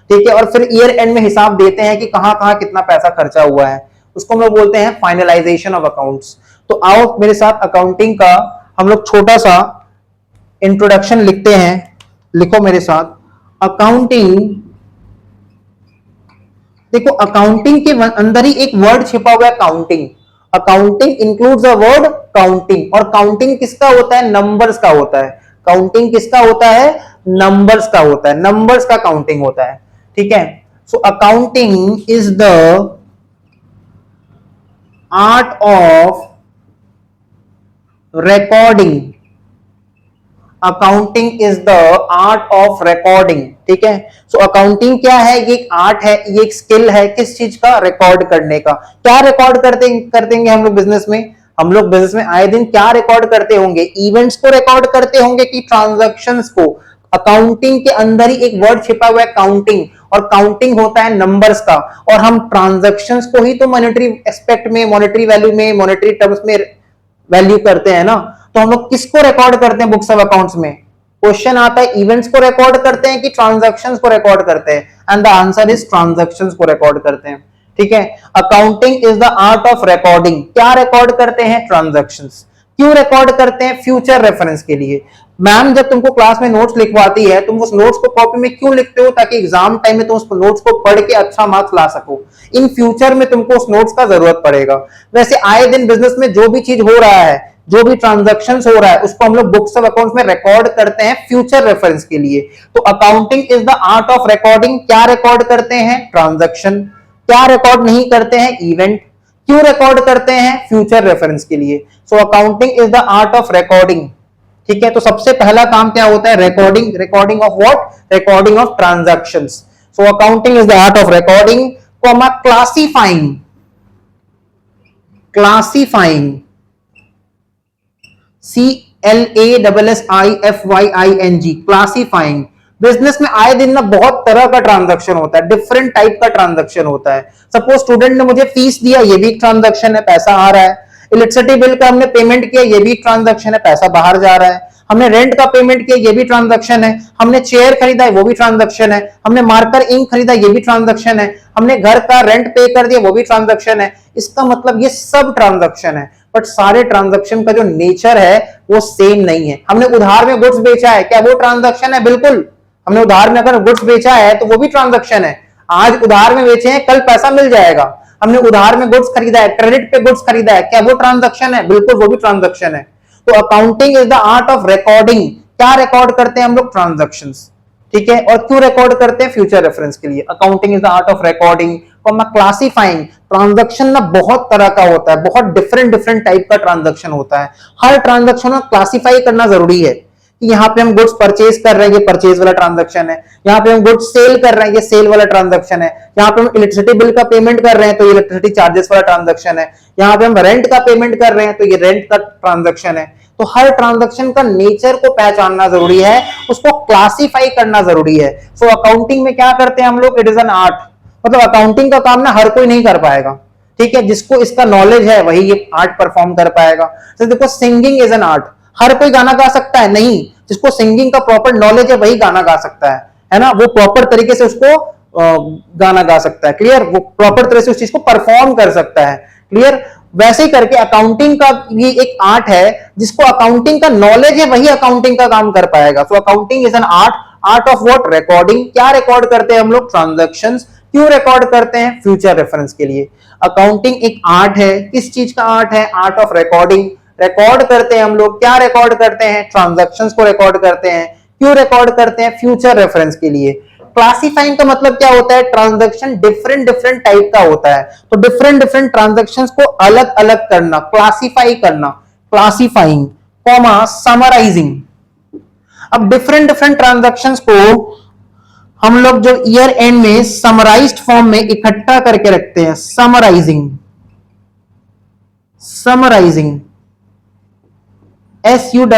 ठीक है। और फिर ईयर एंड में हिसाब देते हैं कि कहां कहां कितना पैसा खर्चा हुआ है, उसको हम लोग बोलते हैं फाइनलाइजेशन ऑफ अकाउंट्स। तो आओ मेरे साथ अकाउंटिंग का हम लोग छोटा सा इंट्रोडक्शन लिखते हैं, लिखो मेरे साथ। अकाउंटिंग, देखो अकाउंटिंग के अंदर ही एक वर्ड छिपा हुआ है counting. Accounting includes a word counting, और काउंटिंग किसका होता है? नंबर्स का होता है। काउंटिंग किसका होता है? नंबर्स का होता है, नंबर्स का काउंटिंग होता है, ठीक है। So accounting is the art of recording, accounting is the art of recording, ठीक है। सो अकाउंटिंग क्या है? ये एक आर्ट है, ये एक स्किल है, किस चीज का? रिकॉर्ड करने का। क्या रिकॉर्ड कर देंगे हम लोग बिजनेस में? हम लोग बिजनेस में आए दिन क्या रिकॉर्ड करते होंगे? इवेंट्स को रिकॉर्ड करते होंगे कि ट्रांजैक्शंस को? अकाउंटिंग के अंदर ही एक वर्ड छिपा हुआ है काउंटिंग, और काउंटिंग होता है नंबर्स का, और हम ट्रांजैक्शंस को ही तो मॉनेटरी एस्पेक्ट में, मॉनेटरी वैल्यू में, मॉनेटरी टर्म्स में वैल्यू करते हैं ना। तो हम लोग किसको रिकॉर्ड करते हैं बुक्स ऑफ अकाउंट्स में? क्वेश्चन आता है इवेंट्स को रिकॉर्ड करते हैं कि ट्रांजैक्शंस को रिकॉर्ड करते हैं? And the answer is transactions को रिकॉर्ड करते हैं, ठीक है। Accounting is the art of recording. क्या रिकॉर्ड करते हैं? ट्रांजैक्शंस। क्यों रिकॉर्ड करते हैं? फ्यूचर रेफरेंस के लिए। मैम जब तुमको क्लास में नोट्स लिखवाती है, तुम उस नोट्स को कॉपी में क्यों लिखते हो? ताकि एग्जाम टाइम में तुम उस नोट्स को पढ़ के अच्छा मार्क्स ला सको। इन फ्यूचर में तुमको उस नोट्स का जरूरत पड़ेगा। वैसे आए दिन बिजनेस में जो भी चीज हो रहा है, जो भी ट्रांजैक्शंस हो रहा है, उसको हम लोग बुक्स ऑफ अकाउंट्स में रिकॉर्ड करते हैं फ्यूचर रेफरेंस के लिए। तो accounting is the art of recording. क्या रिकॉर्ड करते हैं? ट्रांजैक्शन। क्या रिकॉर्ड नहीं करते हैं? इवेंट। क्यों रिकॉर्ड करते हैं? फ्यूचर रेफरेंस के लिए। So accounting is the art of recording, ठीक है। तो सबसे पहला काम क्या होता है? Recording. Recording of what? Recording of transactions. So accounting is the art of recording, classifying. Classifying, CLASSIFYING, classifying. Business में आए दिन ना बहुत तरह का ट्रांजैक्शन होता है, डिफरेंट टाइप का ट्रांजैक्शन होता है। सपोज स्टूडेंट ने मुझे फीस दिया, ये भी एक ट्रांजैक्शन है, पैसा आ रहा है। इलेक्ट्रिसिटी बिल का हमने पेमेंट किया, ये भी ट्रांजैक्शन है, पैसा बाहर जा रहा है। हमने रेंट का पेमेंट किया, ये भी ट्रांजैक्शन है। हमने चेयर खरीदा है, वो भी ट्रांजैक्शन है। हमने मार्कर इंक खरीदा, ये भी ट्रांजैक्शन है। हमने घर का रेंट पे कर दिया, वो भी ट्रांजैक्शन है। इसका मतलब ये सब ट्रांजैक्शन है, बट सारे ट्रांजैक्शन का जो नेचर है वो सेम नहीं है। हमने उधार में गुड्स बेचा है, क्या वो ट्रांजैक्शन है? बिल्कुल। हमने उधार में अगर गुड्स बेचा है तो वो भी ट्रांजैक्शन है। आज उधार में बेचे हैं, कल पैसा मिल जाएगा। हमने उधार में गुड्स खरीदा है, क्रेडिट पे गुड्स खरीदा है, क्या वो ट्रांजैक्शन है? बिल्कुल, वो भी ट्रांजैक्शन है। तो accounting is the art of recording. क्या रिकॉर्ड करते हैं हम लोग? ट्रांजैक्शंस, ठीक है। और क्यों रिकॉर्ड करते हैं? फ्यूचर रेफरेंस के लिए। Accounting is the art of recording, classifying. Transaction ना बहुत तरह का होता है, बहुत डिफरेंट डिफरेंट टाइप का ट्रांजैक्शन होता है। हर ट्रांजैक्शन को क्लासिफाई करना जरूरी है कि यहाँ पे हम गुड्स परचेज कर रहे हैं, ये परचेज वाला ट्रांजैक्शन है। यहाँ पे हम गुड्स सेल कर रहे हैं, ये सेल वाला ट्रांजैक्शन है। यहाँ पे हम इलेक्ट्रिसिटी बिल का पेमेंट कर रहे हैं, तो ये इलेक्ट्रिसिटी चार्जेस वाला ट्रांजैक्शन है। यहाँ पे हम रेंट का पेमेंट कर रहे हैं, तो ये रेंट का ट्रांजैक्शन है। तो हर ट्रांजैक्शन का नेचर को पहचानना जरूरी है, उसको क्लासिफाई करना जरूरी है। सो अकाउंटिंग में क्या करते हैं हम लोग? It is an art. मतलब अकाउंटिंग का काम ना हर कोई नहीं कर पाएगा, ठीक है। जिसको इसका नॉलेज है वही ये आर्ट परफॉर्म कर पाएगा। तो देखो, सिंगिंग इज एन आर्ट। हर कोई गाना गा सकता है? नहीं। जिसको सिंगिंग का प्रॉपर नॉलेज है वही गाना गा सकता है ना। वो प्रॉपर तरीके से उसको गाना गा सकता है, क्लियर। वो प्रॉपर तरह से उस चीज को परफॉर्म कर सकता है, क्लियर। वैसे ही करके अकाउंटिंग का भी एक आर्ट है, जिसको अकाउंटिंग का नॉलेज है वही अकाउंटिंग का काम कर पाएगा। So accounting is an art. Art of what? Recording. क्या रिकॉर्ड करते हैं हम लोग? ट्रांजैक्शंस। क्यों रिकॉर्ड करते हैं? फ्यूचर रेफरेंस के लिए। अकाउंटिंग एक आर्ट है। किस चीज का आर्ट है? Art of recording. रिकॉर्ड करते हैं हम लोग, क्या रिकॉर्ड करते हैं? ट्रांजैक्शंस को रिकॉर्ड करते हैं। क्यों रिकॉर्ड करते हैं? फ्यूचर रेफरेंस के लिए। क्लासिफाइंग का मतलब क्या होता है? ट्रांजैक्शन डिफरेंट डिफरेंट टाइप का होता है, तो डिफरेंट डिफरेंट ट्रांजैक्शंस को अलग अलग करना, क्लासिफाई करना। Classifying, summarising. अब डिफरेंट डिफरेंट ट्रांजैक्शंस को हम लोग जो ईयर एंड में समराइज्ड फॉर्म में इकट्ठा करके रखते हैं, समराइजिंग। Summarising, SUMMARISING।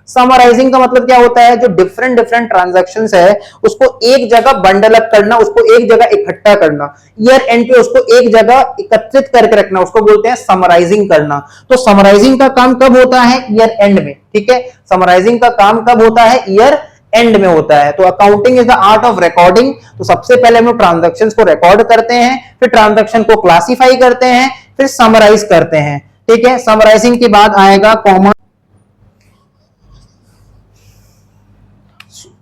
समराइजिंग का मतलब क्या होता है? जो डिफरेंट डिफरेंट ट्रांजैक्शंस है उसको एक जगह बंडल अप करना, उसको एक जगह इकट्ठा करना, ईयर एंड पे उसको एक जगह एकत्रित करके रखना, उसको बोलते हैं समराइजिंग करना। तो समराइजिंग का काम कब होता है? ईयर एंड में, ठीक है। समराइजिंग का काम कब होता है? ईयर एंड में होता है। तो accounting is the art of recording. तो सबसे पहले हम लोग ट्रांजैक्शंस को रिकॉर्ड करते हैं, फिर ट्रांजैक्शन को क्लासिफाई करते हैं, फिर समराइज करते हैं, ठीक है। समराइजिंग के बाद आएगा कॉमा।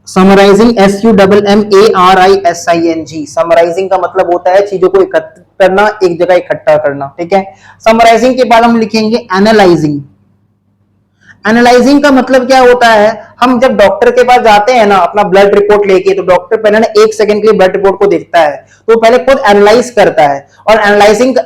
समराइजिंग, SUMMARISING, समराइजिंग का मतलब होता है चीजों को एकत्र करना, एक जगह इकट्ठा करना, ठीक है। समराइजिंग के बाद हम लिखेंगे एनालाइजिंग। एनालाइजिंग का मतलब क्या होता है, हम जब डॉक्टर के पास जाते हैं ना अपना ब्लड रिपोर्ट लेके, तो डॉक्टर पहले ना 1 सेकंड के लिए ब्लड रिपोर्ट को देखता है, तो पहले खुद एनालाइज करता है, और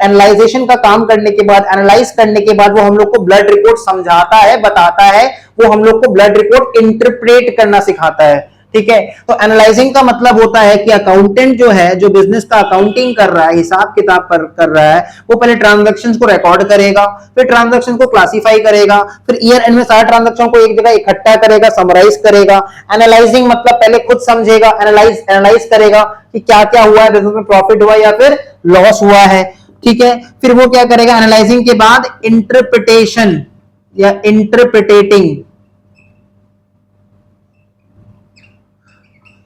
एनालाइजेशन का काम करने के बाद, एनालाइज करने के बाद वो हम लोग को ब्लड रिपोर्ट समझाता है, बताता है, वो हम लोग को ब्लड रिपोर्ट इंटरप्रेट करना सिखाता है, ठीक है। तो एनालाइजिंग का मतलब होता है कि अकाउंटेंट जो है, जो बिजनेस का अकाउंटिंग कर रहा है, हिसाब किताब कर रहा है, वो पहले ट्रांजैक्शंस को रिकॉर्ड करेगा, फिर ट्रांजैक्शन को क्लासिफाई करेगा, फिर ईयर एंड में सारे ट्रांजैक्शन को एक जगह इकट्ठा करेगा, समराइज करेगा। एनालाइजिंग मतलब पहले खुद समझेगा, एनालाइज करेगा कि क्या क्या हुआ है, बिजनेस में प्रॉफिट हुआ या फिर लॉस हुआ है, ठीक है। फिर वो क्या करेगा, एनालाइजिंग के बाद इंटरप्रिटेशन या इंटरप्रिटेटिंग,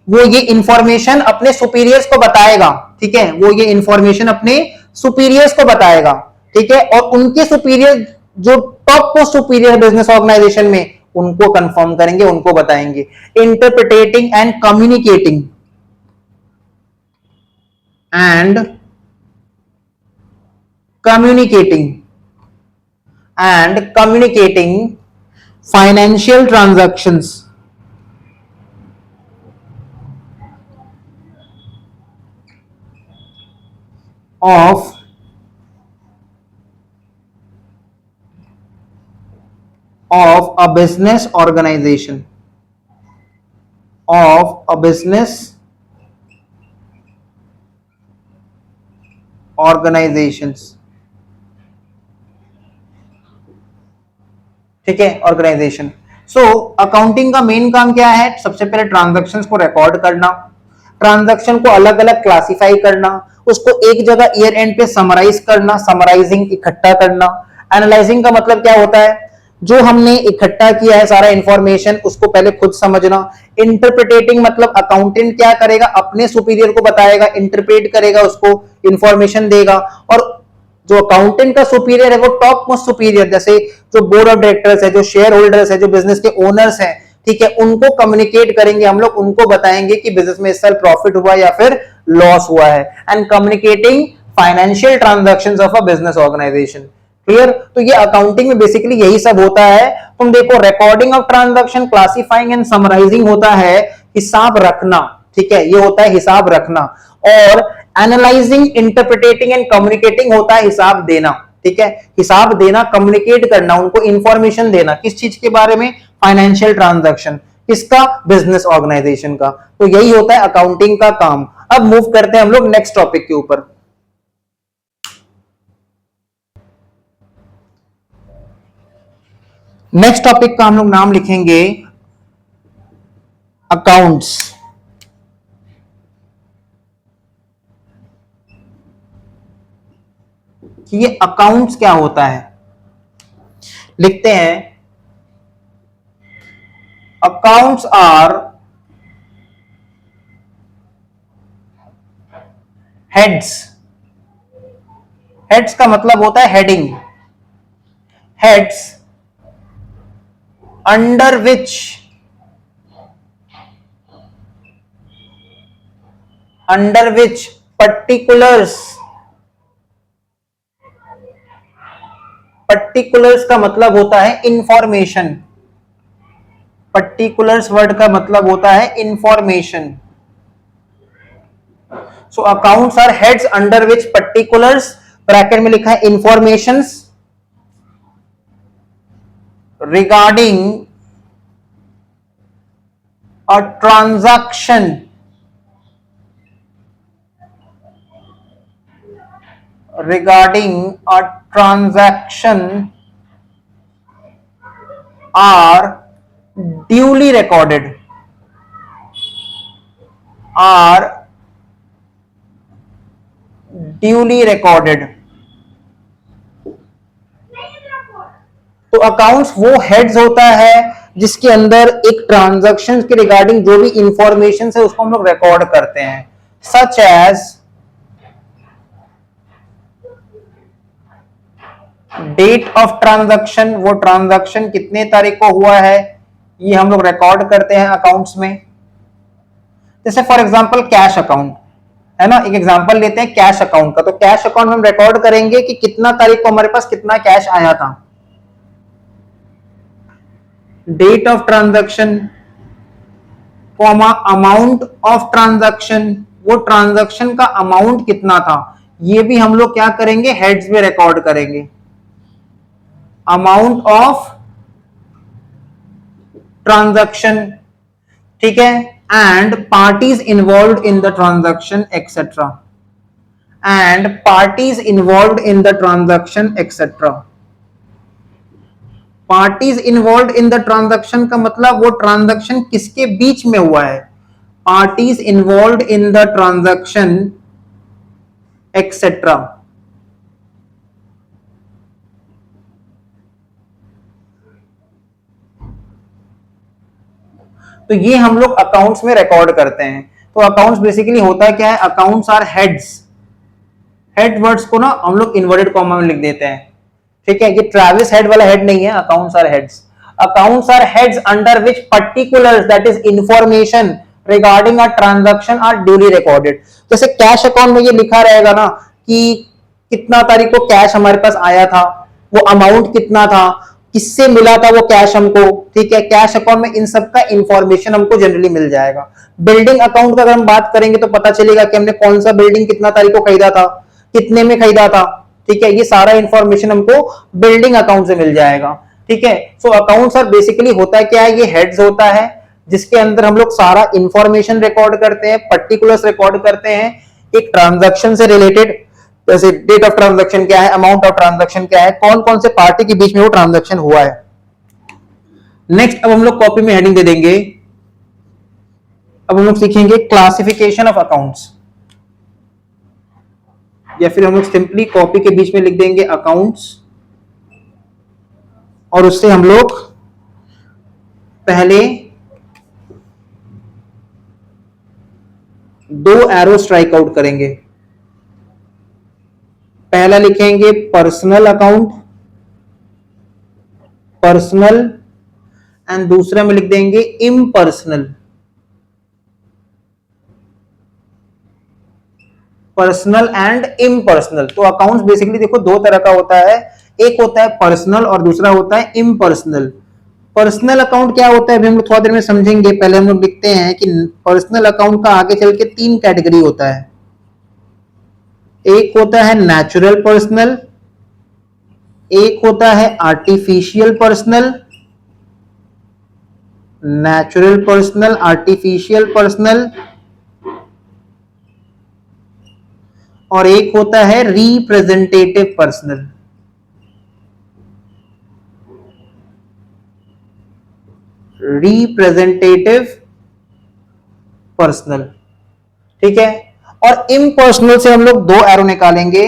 वो ये इंफॉर्मेशन अपने सुपीरियर्स को बताएगा, ठीक है, वो ये इंफॉर्मेशन अपने सुपीरियर्स को बताएगा, ठीक है, और उनके सुपीरियर जो top most superior business organisation में, उनको कंफर्म करेंगे, उनको बताएंगे। Interpreting and communicating financial transactions of a business organization, of a business organizations, ठीक है, ऑर्गेनाइजेशन। सो अकाउंटिंग का मेन काम क्या है, सबसे पहले ट्रांजैक्शंस को रिकॉर्ड करना, ट्रांजैक्शन को अलग अलग क्लासिफाई करना, उसको एक जगह ईयर एंड पे समराइज करना, समराइजिंग इकट्ठा करना। एनालाइजिंग का मतलब क्या होता है, जो हमने इकट्ठा किया है सारा इंफॉर्मेशन, उसको पहले खुद समझना। इंटरप्रिटेटिंग मतलब अकाउंटेंट क्या करेगा, अपने सुपीरियर को बताएगा, इंटरप्रेट करेगा, उसको इंफॉर्मेशन देगा, और जो अकाउंटेंट का सुपीरियर है वो टॉप मोस्ट सुपीरियर, जैसे जो बोर्ड ऑफ डायरेक्टर्स है, जो शेयर होल्डर्स है, जो बिजनेस के ओनर्स हैं, ठीक है, उनको कम्युनिकेट करेंगे हम लोग, उनको बताएंगे कि बिजनेस में इस साल प्रॉफिट हुआ या फिर लॉस हुआ है। And communicating financial transactions of a business organisation. Clear. तो ये अकाउंटिंग में बेसिकली यही सब होता है। तुम देखो, recording of transaction, classifying and summarising होता है हिसाब रखना, ठीक है, ये होता है हिसाब रखना, और एनालाइजिंग, इंटरप्रिटेटिंग एंड कम्युनिकेटिंग होता है हिसाब देना, ठीक है, हिसाब देना, कम्युनिकेट करना, उनको इंफॉर्मेशन देना, किस चीज के बारे में, फाइनेंशियल ट्रांजैक्शन, किसका, बिजनेस ऑर्गेनाइजेशन का। तो यही होता है अकाउंटिंग का काम। अब मूव करते हैं हम लोग नेक्स्ट टॉपिक के ऊपर। नेक्स्ट टॉपिक का हम लोग नाम लिखेंगे अकाउंट्स। कि ये अकाउंट्स क्या होता है, लिखते हैं, अकाउंट्स आर हेड्स। हेड्स का मतलब होता है heading, heads under which particulars, particulars का मतलब होता है इंफॉर्मेशन, पर्टिकुलर्स वर्ड का मतलब होता है information. So accounts are heads under which particulars, bracket में लिखा है informations regarding a transaction, are duly recorded, are duly recorded। तो अकाउंट्स वो हेड्स होता है जिसके अंदर एक ट्रांजैक्शन के रिगार्डिंग जो भी इंफॉर्मेशन है उसको हम लोग रिकॉर्ड करते हैं, such as date of transaction, वो ट्रांजैक्शन कितने तारीख को हुआ है, ये हम लोग रिकॉर्ड करते हैं अकाउंट्स में, जैसे फॉर एग्जांपल कैश अकाउंट है ना, एक एग्जांपल लेते हैं कैश अकाउंट का। तो कैश अकाउंट में हम रिकॉर्ड करेंगे कि कितना तारीख को हमारे पास कितना कैश आया था, date of transaction, comma amount of transaction, वो ट्रांजैक्शन का अमाउंट कितना था, ये भी हम लोग क्या करेंगे, हेड्स में रिकॉर्ड करेंगे। अमाउंट ऑफ ट्रांजैक्शन, ठीक है, and parties involve in the transaction etcetera, and parties involve in the transaction etcetera. Parties involve in the transaction का मतलब वो ट्रांजैक्शन किसके बीच में हुआ है, parties involve in the transaction etcetera. तो ये हम लोग अकाउंट्स में रिकॉर्ड करते हैं। तो अकाउंट्स बेसिकली होता है क्या है, accounts are heads, head words को ना हम लोग इन्वर्टेड कॉमा में लिख देते हैं, ठीक है। ये ट्रेविस हेड वाला हेड नहीं है, accounts are heads. Accounts are heads under which particulars that is information regarding a transaction are duly recorded. जैसे कैश अकाउंट में ये लिखा रहेगा ना कि कितना तारीख को कैश हमारे पास आया था, वो अमाउंट कितना था, किससे मिला था वो कैश हमको, ठीक है। कैश अकाउंट में इन सब का इंफॉर्मेशन हमको जनरली मिल जाएगा। बिल्डिंग अकाउंट का अगर हम बात करेंगे तो पता चलेगा कि हमने कौन सा बिल्डिंग कितना तारीख को खरीदा था, कितने में खरीदा था, ठीक है। ये सारा इंफॉर्मेशन हमको बिल्डिंग अकाउंट से मिल जाएगा, ठीक है। सो अकाउंट्स आर बेसिकली होता है क्या है, ये हेड्स होता है जिसके अंदर हम लोग सारा इंफॉर्मेशन रिकॉर्ड करते हैं, पर्टिकुलर्स रिकॉर्ड करते हैं एक ट्रांजैक्शन से रिलेटेड, जैसे डेट ऑफ ट्रांजैक्शन क्या है, अमाउंट ऑफ ट्रांजैक्शन क्या है, कौन कौन से पार्टी के बीच में वो ट्रांजैक्शन हुआ है। नेक्स्ट अब हम लोग कॉपी में हेडिंग दे देंगे, अब हम लोग सीखेंगे क्लासिफिकेशन ऑफ अकाउंट्स, या फिर हम लोग सिंपली कॉपी के बीच में लिख देंगे अकाउंट्स, और उससे हम लोग पहले 2 एरो स्ट्राइक आउट करेंगे। पहला लिखेंगे पर्सनल अकाउंट, पर्सनल, एंड दूसरा में लिख देंगे इम्पर्सनल, पर्सनल एंड इम्पर्सनल। तो अकाउंट्स बेसिकली देखो 2 तरह का होता है, एक होता है पर्सनल और दूसरा होता है इम्पर्सनल। पर्सनल अकाउंट क्या होता है अभी हम लोग थोड़ा देर में समझेंगे। पहले हम लोग लिखते हैं कि पर्सनल अकाउंट का आगे चल के 3 कैटेगरी होता है। एक होता है नेचुरल पर्सनल, एक होता है artificial personal, natural personal, artificial personal, और एक होता है रिप्रेजेंटेटिव पर्सनल। रिप्रेजेंटेटिव पर्सनल, ठीक है। और इम्पर्सनल से हम लोग 2 एरो निकालेंगे,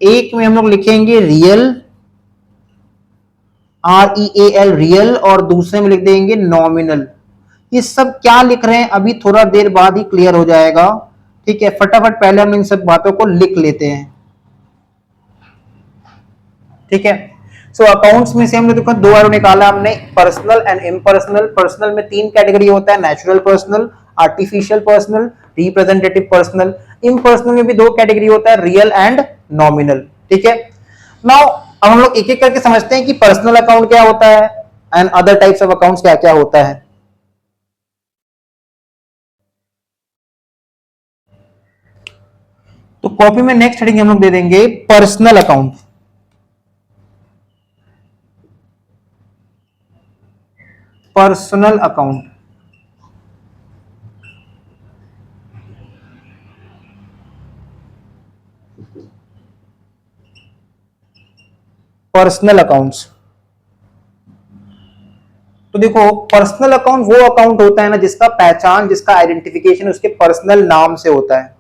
एक में हम लोग लिखेंगे रियल, REAL रियल, और दूसरे में लिख देंगे नॉमिनल। ये सब क्या लिख रहे हैं अभी थोड़ा देर बाद ही क्लियर हो जाएगा, ठीक है। फटाफट पहले हम इन सब बातों को लिख लेते हैं, ठीक है। सो अकाउंट्स में से हमने देखो 2 एरो निकाला हमने, पर्सनल एंड इम्पर्सनल। पर्सनल में 3 कैटेगरी होता है, natural personal, artificial personal, representative personal. Impersonal में भी 2 कैटेगरी होता है, रियल एंड नॉमिनल, ठीक है। नाउ अब हम लोग एक एक करके समझते हैं कि पर्सनल अकाउंट क्या होता है and other types of accounts क्या क्या होता है। तो कॉपी में नेक्स्ट हेडिंग हम लोग दे देंगे personal account. Personal account, personal accounts. तो देखो पर्सनल अकाउंट वो अकाउंट होता है ना जिसका पहचान, जिसका आइडेंटिफिकेशन उसके पर्सनल नाम से होता है,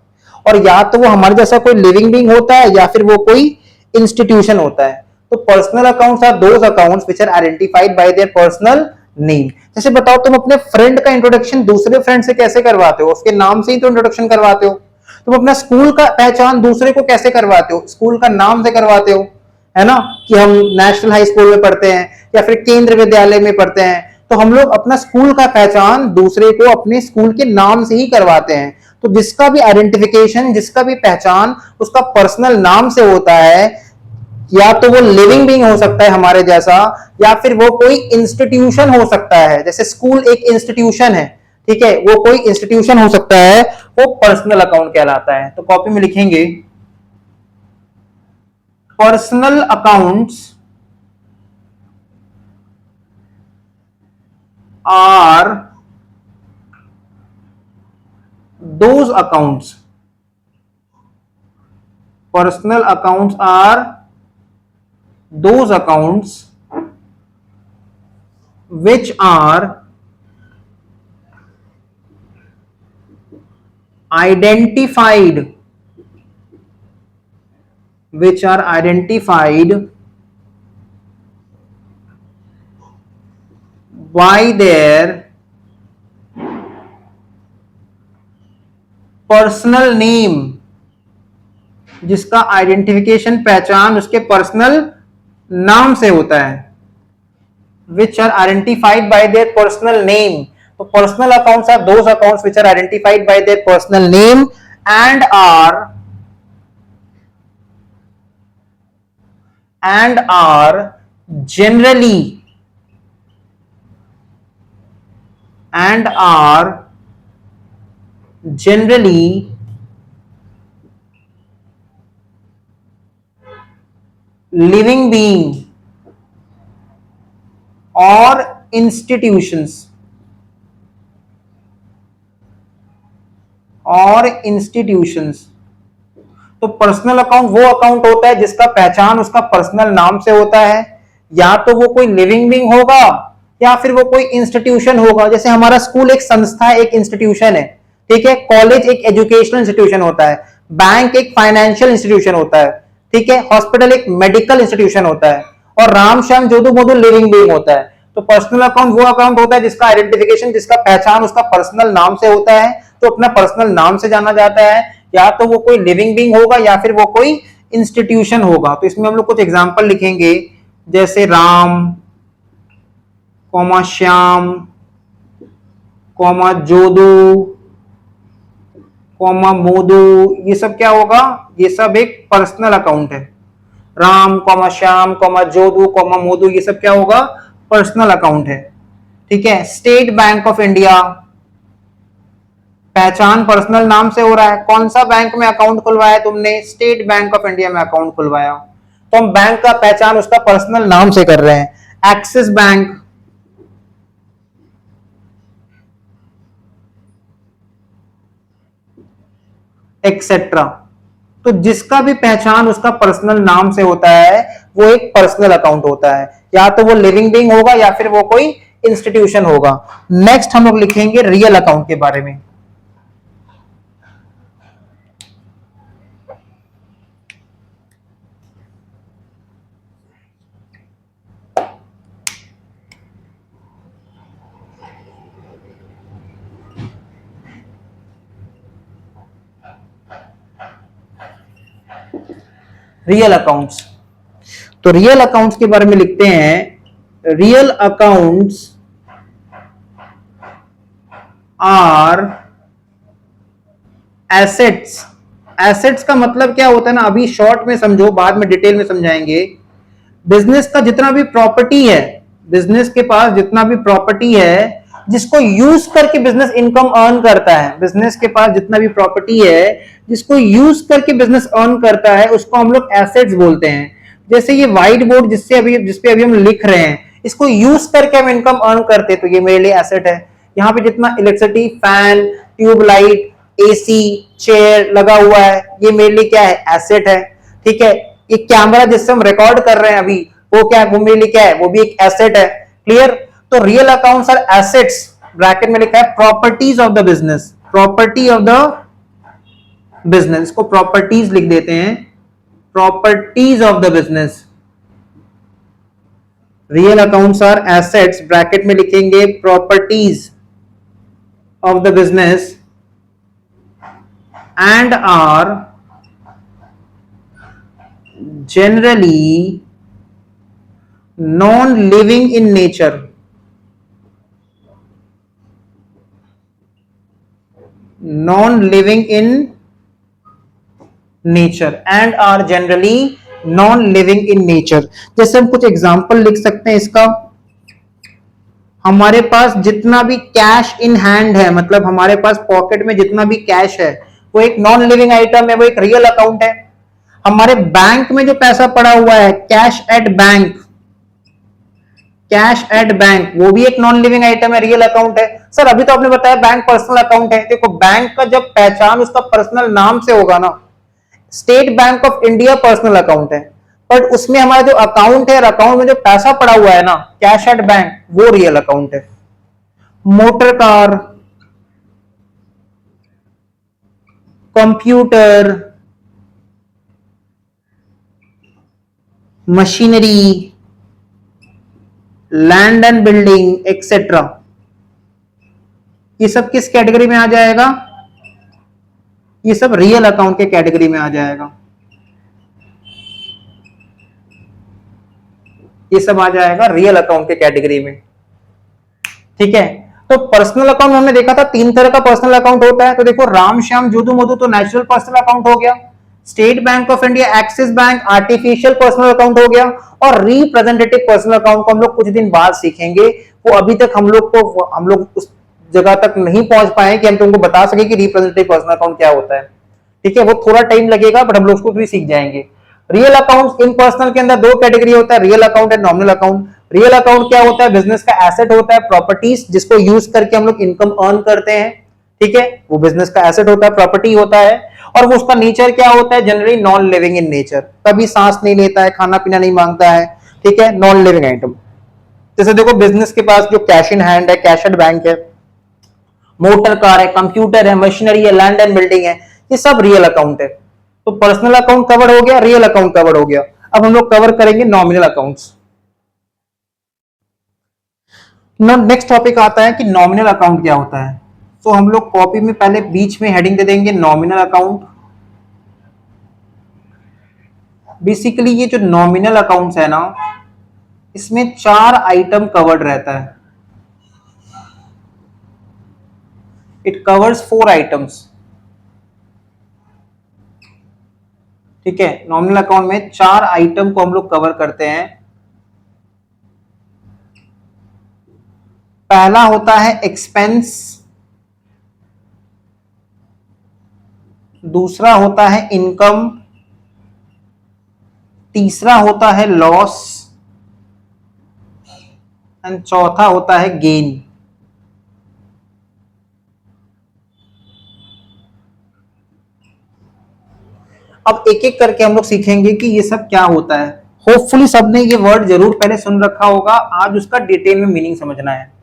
और या तो वो हमारे जैसा कोई लिविंग बीइंग होता है या फिर वो कोई इंस्टीट्यूशन होता है। तो personal accounts are those accounts which are identified by their personal name. जैसे बताओ तुम अपने फ्रेंड का इंट्रोडक्शन दूसरे फ्रेंड से कैसे करवाते हो, उसके नाम से ही तो इंट्रोडक्शन करवाते हो। तुम अपना स्कूल का पहचान दूसरे को कैसे करवाते हो, स्कूल का नाम से करवाते हो, है ना, कि हम नेशनल हाई स्कूल में पढ़ते हैं या फिर केंद्र विद्यालय में पढ़ते हैं, तो हम लोग अपना स्कूल का पहचान दूसरे को अपने स्कूल के नाम से ही करवाते हैं। तो जिसका भी आइडेंटिफिकेशन, जिसका भी पहचान उसका पर्सनल नाम से होता है, या तो वो लिविंग बीइंग हो सकता है हमारे जैसा, या फिर वो कोई इंस्टीट्यूशन हो सकता है, जैसे स्कूल एक इंस्टीट्यूशन है, ठीक है, वो कोई इंस्टीट्यूशन हो सकता है, वो पर्सनल अकाउंट कहलाता है। तो कॉपी में लिखेंगे personal accounts are those accounts, personal accounts are those accounts which are identified by their personal name, जिसका आइडेंटिफिकेशन पहचान उसके पर्सनल नाम से होता है, which are identified by their personal name. तो personal accounts are those accounts which are identified by their personal name and are generally living being और institutions तो पर्सनल अकाउंट वो अकाउंट होता है जिसका पहचान उसका पर्सनल नाम से होता है, या तो वो कोई लिविंग बीइंग होगा या फिर वो कोई इंस्टीट्यूशन होगा। जैसे हमारा स्कूल एक संस्था, एक इंस्टीट्यूशन है, ठीक है, कॉलेज एक एजुकेशनल इंस्टीट्यूशन होता है, बैंक एक फाइनेंशियल इंस्टीट्यूशन होता है, ठीक है, हॉस्पिटल एक मेडिकल इंस्टीट्यूशन होता है, और राम श्याम जोधू मोदू लिविंग बीइंग होता है। तो पर्सनल अकाउंट वो अकाउंट होता है जिसका आइडेंटिफिकेशन, जिसका पहचान उसका पर्सनल नाम से होता है, तो अपना पर्सनल नाम से जाना जाता है, या तो वो कोई लिविंग बीइंग होगा या फिर वो कोई इंस्टीट्यूशन होगा। तो इसमें हम लोग कुछ एग्जांपल लिखेंगे, जैसे Ram comma Shyam comma Jodu comma Modu, ये सब क्या होगा, ये सब एक पर्सनल अकाउंट है। Ram comma Shyam comma Jodu comma Modu, ये सब क्या होगा, पर्सनल अकाउंट है, ठीक है। स्टेट बैंक ऑफ इंडिया, पहचान पर्सनल नाम से हो रहा है। कौन सा बैंक में अकाउंट खुलवाया तुमने, स्टेट बैंक ऑफ इंडिया में अकाउंट खुलवाया, तो हम बैंक का पहचान उसका पर्सनल नाम से कर रहे हैं। एक्सिस बैंक, एक्सेट्रा, तो जिसका भी पहचान उसका पर्सनल नाम से होता है वो एक पर्सनल अकाउंट होता है, या तो वो लिविंग बीइंग होगा या फिर वो कोई इंस्टीट्यूशन होगा। नेक्स्ट हम लोग लिखेंगे रियल अकाउंट के बारे में। रियल अकाउंट्स, तो रियल अकाउंट्स के बारे में लिखते हैं, real accounts are assets. Assets का मतलब क्या होता है ना, अभी शॉर्ट में समझो, बाद में डिटेल में समझाएंगे। बिजनेस का जितना भी प्रॉपर्टी है, बिजनेस के पास जितना भी प्रॉपर्टी है जिसको यूज करके बिजनेस इनकम अर्न करता है, बिजनेस के पास जितना भी प्रॉपर्टी है जिसको यूज करके बिजनेस अर्न करता है, उसको हम लोग एसेट्स बोलते हैं। जैसे ये व्हाइट बोर्ड जिसपे अभी हम लिख रहे हैं, इसको यूज करके हम इनकम अर्न करते हैं, तो ये मेरे लिए एसेट है। यहाँ पे जितना electricity, fan, tube light, AC, chair लगा हुआ है, ये मेरे लिए क्या है, एसेट है, ठीक है। ये कैमरा जिससे हम रिकॉर्ड कर रहे हैं अभी, वो क्या है, वो मेरे लिए क्या है, वो भी एक एसेट है। क्लियर। तो real accounts are assets, bracket में लिखा है properties of the business, property of the business, इसको प्रॉपर्टीज लिख देते हैं, properties of the business. Real accounts are assets, bracket में लिखेंगे properties of the business and are generally non-living in nature, non living in nature and are generally non living in nature. जैसे हम कुछ example लिख सकते हैं इसका, हमारे पास जितना भी कैश इन हैंड है, मतलब हमारे पास पॉकेट में जितना भी कैश है वो एक नॉन लिविंग आइटम है, वो एक रियल अकाउंट है। हमारे बैंक में जो पैसा पड़ा हुआ है, cash at bank, cash at bank, वो भी एक नॉन लिविंग आइटम है, रियल अकाउंट है। सर अभी तो आपने बताया बैंक पर्सनल अकाउंट है। देखो बैंक का जब पहचान उसका पर्सनल नाम से होगा ना, state Bank of India personal account है, बट उसमें हमारा जो अकाउंट है, अकाउंट में जो पैसा पड़ा हुआ है ना, कैश एट बैंक, वो रियल अकाउंट है। Motor car, computer, machinery, land and building etcetera, ये सब किस कैटेगरी में आ जाएगा? ये सब रियल अकाउंट के कैटेगरी में आ जाएगा। ये सब आ जाएगा रियल अकाउंट के कैटेगरी में। ठीक है, तो पर्सनल अकाउंट हमने देखा था 3 तरह का पर्सनल अकाउंट होता है। तो देखो राम श्याम जोधू मधु तो नेचुरल पर्सनल अकाउंट हो गया, state Bank of India, axis bank artificial personal account हो गया, और रिप्रेजेंटेटिव पर्सनल अकाउंट को हम लोग कुछ दिन बाद सीखेंगे। वो अभी तक हम लोग उस जगह तक नहीं पहुंच पाए कि हम तुमको बता सके कि रिप्रेजेंटेटिव पर्सनल अकाउंट क्या होता है। ठीक है, वो थोड़ा टाइम लगेगा बट हम लोग उसको भी सीख जाएंगे। रियल अकाउंट इन पर्सनल के अंदर 2 कैटेगरी होता है, real account and nominal account. Real account क्या होता है? बिजनेस का एसेट होता है, प्रॉपर्टीज जिसको यूज करके हम लोग इनकम अर्न करते हैं। ठीक है, वो बिजनेस का एसेट होता है, प्रॉपर्टी होता है, और वो उसका नेचर क्या होता है? Generally non living in nature, कभी सांस नहीं लेता है, खाना पीना नहीं मांगता है। ठीक है, नॉन लिविंग आइटम। जैसे देखो बिजनेस के पास जो कैश इन हैंड है, कैश एट बैंक है, मोटर कार है, कंप्यूटर है, मशीनरी है, लैंड एंड बिल्डिंग है, ये सब रियल अकाउंट है। तो पर्सनल अकाउंट कवर हो गया, रियल अकाउंट कवर हो गया। अब हम लोग कवर करेंगे नॉमिनल अकाउंट्स। नेक्स्ट टॉपिक आता है कि नॉमिनल अकाउंट क्या होता है। तो हम लोग कॉपी में पहले बीच में हेडिंग दे देंगे नॉमिनल अकाउंट। बेसिकली ये जो नॉमिनल अकाउंट्स है ना, इसमें 4 आइटम कवर्ड रहता है। It covers 4 items. ठीक है, नॉमिनल अकाउंट में 4 आइटम को हम लोग कवर करते हैं। पहला होता है एक्सपेंस, दूसरा होता है इनकम, तीसरा होता है लॉस, एंड चौथा होता है गेन। अब एक एक करके हम लोग सीखेंगे कि ये सब क्या होता है। होपफुली सबने ये वर्ड जरूर पहले सुन रखा होगा, आज उसका डिटेल में मीनिंग समझना है।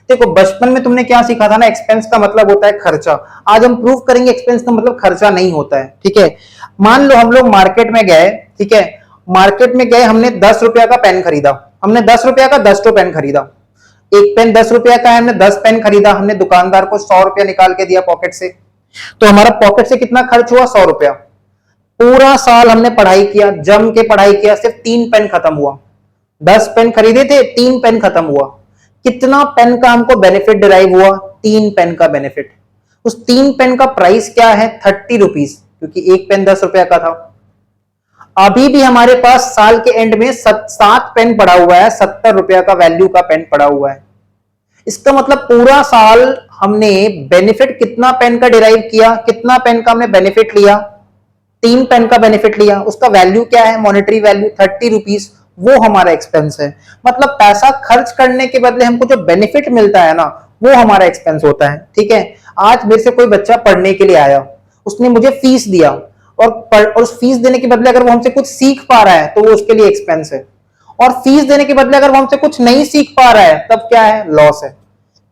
देखो बचपन में तुमने क्या सीखा था ना, एक्सपेंस का मतलब होता है खर्चा। आज हम प्रूव करेंगे एक्सपेंस का मतलब खर्चा नहीं होता है। ठीक है, मान लो हम लोग मार्केट में गए, ठीक है, मार्केट में गए, हमने 10 रुपया का पेन खरीदा, हमने 10 रुपया का 10 पेन खरीदा। एक पेन 10 रुपया का है, हमने 10 पेन खरीदा, हमने दुकानदार को 100 रुपया निकाल के दिया पॉकेट से, तो हमारा पॉकेट से कितना खर्च हुआ? 100 रुपया। पूरा साल हमने पढ़ाई किया, जम के पढ़ाई किया, सिर्फ 3 पेन खत्म हुआ। 10 पेन खरीदे थे, 3 पेन खत्म हुआ। कितना पेन का हमको बेनिफिट डिराइव हुआ? 3 पेन का बेनिफिट। उस 3 पेन का प्राइस क्या है? 30 रुपीज, क्योंकि एक पेन 10 रुपया का था। अभी भी हमारे पास साल के एंड में 7 पेन पड़ा हुआ है, 70 रुपया का वैल्यू का पेन पड़ा हुआ है। इसका मतलब पूरा साल हमने बेनिफिट कितना पेन का डिराइव किया? कितना पेन का हमने बेनिफिट लिया? 3 पेन का बेनिफिट लिया। उसका वैल्यू क्या है? मॉनेटरी वैल्यू 30 रुपीज, वो हमारा एक्सपेंस है। मतलब पैसा खर्च करने के बदले हमको जो बेनिफिट मिलता है ना, वो हमारा एक्सपेंस होता है। ठीक है, आज मेरे से कोई बच्चा पढ़ने के लिए आया, उसने मुझे फीस दिया, और उस फीस देने के बदले अगर वो हमसे कुछ सीख पा रहा है तो वो उसके लिए एक्सपेंस है, और फीस देने के बदले अगर वो हमसे कुछ नहीं सीख पा रहा है तब क्या है? लॉस है।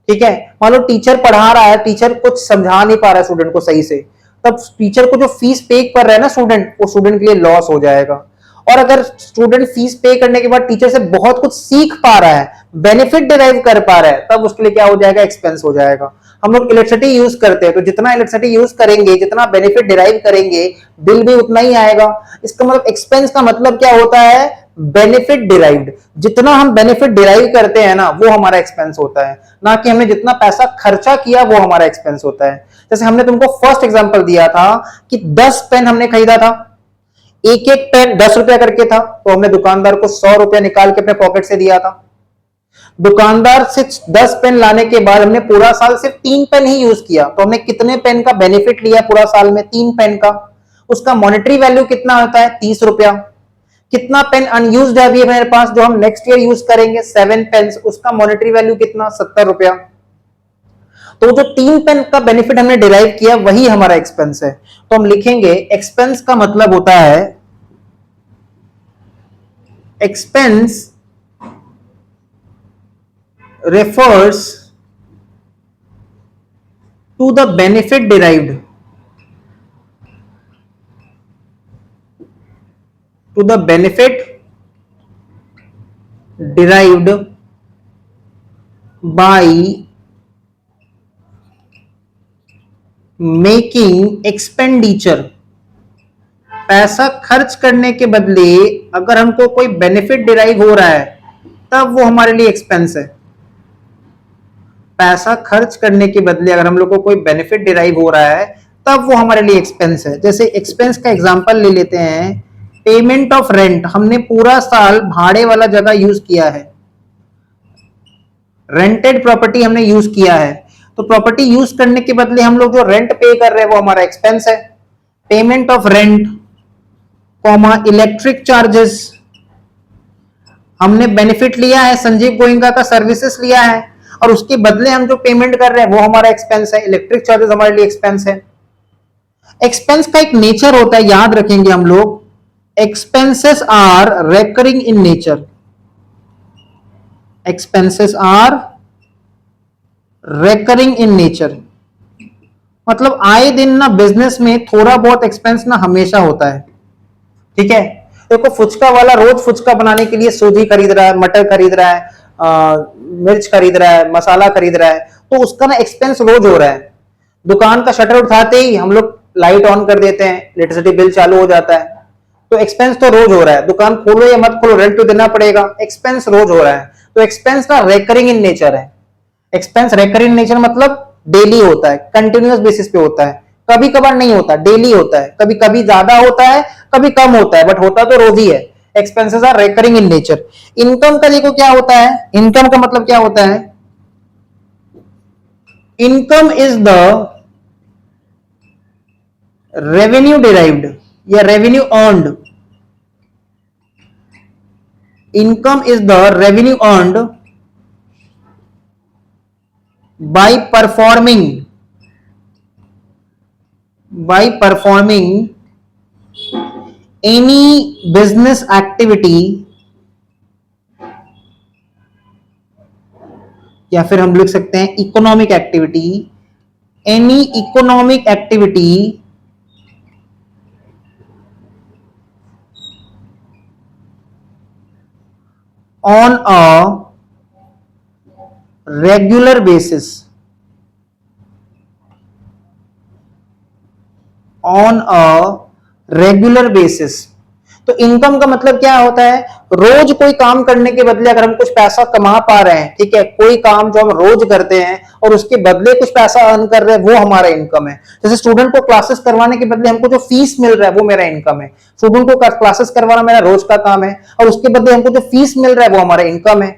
ठीक है, मान लो टीचर पढ़ा रहा है, टीचर कुछ समझा नहीं पा रहा है स्टूडेंट को सही से, तब टीचर को जो फीस पे कर रहा है ना स्टूडेंट, वो स्टूडेंट के लिए लॉस हो जाएगा। और अगर स्टूडेंट फीस पे करने के बाद टीचर से बहुत कुछ सीख पा रहा है, बेनिफिट डिराइव कर पा रहा है, तब उसके लिए क्या हो जाएगा? एक्सपेंस हो जाएगा। हम लोग इलेक्ट्रिसिटी यूज करते हैं, तो जितना इलेक्ट्रिसिटी यूज करेंगे, जितना बेनिफिट डिराइव करेंगे, बिल भी उतना ही आएगा। इसका मतलब एक्सपेंस का मतलब क्या होता है? बेनिफिट डिराइव्ड, जितना हम बेनिफिट डिराइव करते हैं ना वो हमारा एक्सपेंस होता है, ना कि हमने जितना पैसा खर्चा किया वो हमारा एक्सपेंस होता है। जैसे हमने तुमको फर्स्ट एग्जांपल दिया था कि 10 पेन हमने खरीदा था, एक एक पेन 10 रुपया करके था, तो हमने दुकानदार को 100 रुपया निकाल के अपने पॉकेट से दिया था। दुकानदार से 10 पेन लाने के बाद हमने पूरा साल सिर्फ 3 पेन ही यूज किया, तो हमने कितने पेन का बेनिफिट लिया पूरा साल में? 3 पेन का। उसका मॉनेटरी वैल्यू कितना होता है? 30 रुपया। कितना पेन अनयूज्ड है अभी मेरे पास जो हम नेक्स्ट ईयर यूज करेंगे? 7 पेन, उसका मॉनेटरी वैल्यू कितना? 70 रुपया। तो जो 3 पेन का बेनिफिट हमने डिराइव किया वही हमारा एक्सपेंस है। तो हम लिखेंगे एक्सपेंस का मतलब होता है, expense refers to the benefit derived by making expenditure, पैसा खर्च करने के बदले अगर हमको कोई बेनिफिट डिराइव हो रहा है तब वो हमारे लिए एक्सपेंस है। पैसा खर्च करने के बदले अगर हम लोग को कोई बेनिफिट डिराइव हो रहा है तब वो हमारे लिए एक्सपेंस है। जैसे एक्सपेंस का एग्जांपल ले लेते हैं, पेमेंट ऑफ रेंट, हमने पूरा साल भाड़े वाला जगह यूज किया है, रेंटेड प्रॉपर्टी हमने यूज किया है, तो प्रॉपर्टी यूज करने के बदले हम लोग जो रेंट पे कर रहे हैं वो हमारा एक्सपेंस है। Payment of rent, comma electric charges, हमने बेनिफिट लिया है, संजीव गोयनका का सर्विसेज लिया है और उसके बदले हम जो पेमेंट कर रहे हैं वो हमारा एक्सपेंस है। इलेक्ट्रिक चार्जेस हमारे लिए एक्सपेंस है। एक्सपेंस का एक नेचर होता है, याद रखेंगे हम लोग, expenses are recurring in nature. Expenses are recurring in nature, मतलब आए दिन ना बिजनेस में थोड़ा बहुत एक्सपेंस ना हमेशा होता है। ठीक है, देखो फुचका वाला रोज फुचका बनाने के लिए सूजी खरीद रहा है, मटर खरीद रहा है, मिर्च खरीद रहा है, मसाला खरीद रहा है, तो उसका ना एक्सपेंस रोज हो रहा है। दुकान का शटर उठाते ही हम लोग लाइट ऑन कर देते हैं, इलेक्ट्रिसिटी बिल चालू हो जाता है, तो एक्सपेंस तो रोज हो रहा है। दुकान खोलो या मत खोलो रेंट तो देना पड़ेगा, एक्सपेंस रोज हो रहा है। तो एक्सपेंस ना रेकरिंग इन नेचर है। एक्सपेंस रेकरिंग इन नेचर मतलब डेली होता है, कंटिन्यूअस बेसिस पे होता है, कभी कभार नहीं होता, डेली होता है, कभी कभी ज्यादा होता है, कभी कम होता है, बट होता तो रोज ही है। Expenses are recurring in nature. Income का देखो क्या होता है, इनकम का मतलब क्या होता है, income is the revenue derived या revenue earned, income is the revenue earned by performing any business activity, या फिर हम लिख सकते हैं economic activity, any economic activity on a regular basis, on a regular basis. तो इनकम का मतलब क्या होता है, रोज कोई काम करने के बदले अगर हम कुछ पैसा कमा पा रहे हैं, ठीक है, कोई काम जो हम रोज करते हैं और उसके बदले कुछ पैसा अर्न कर रहे हैं वो हमारा इनकम है। जैसे स्टूडेंट को क्लासेस करवाने के बदले हमको जो फीस मिल रहा है वो मेरा इनकम है। स्टूडेंट को क्लासेस करवाना मेरा रोज का काम है और उसके बदले हमको जो फीस मिल रहा है वो हमारा इनकम है।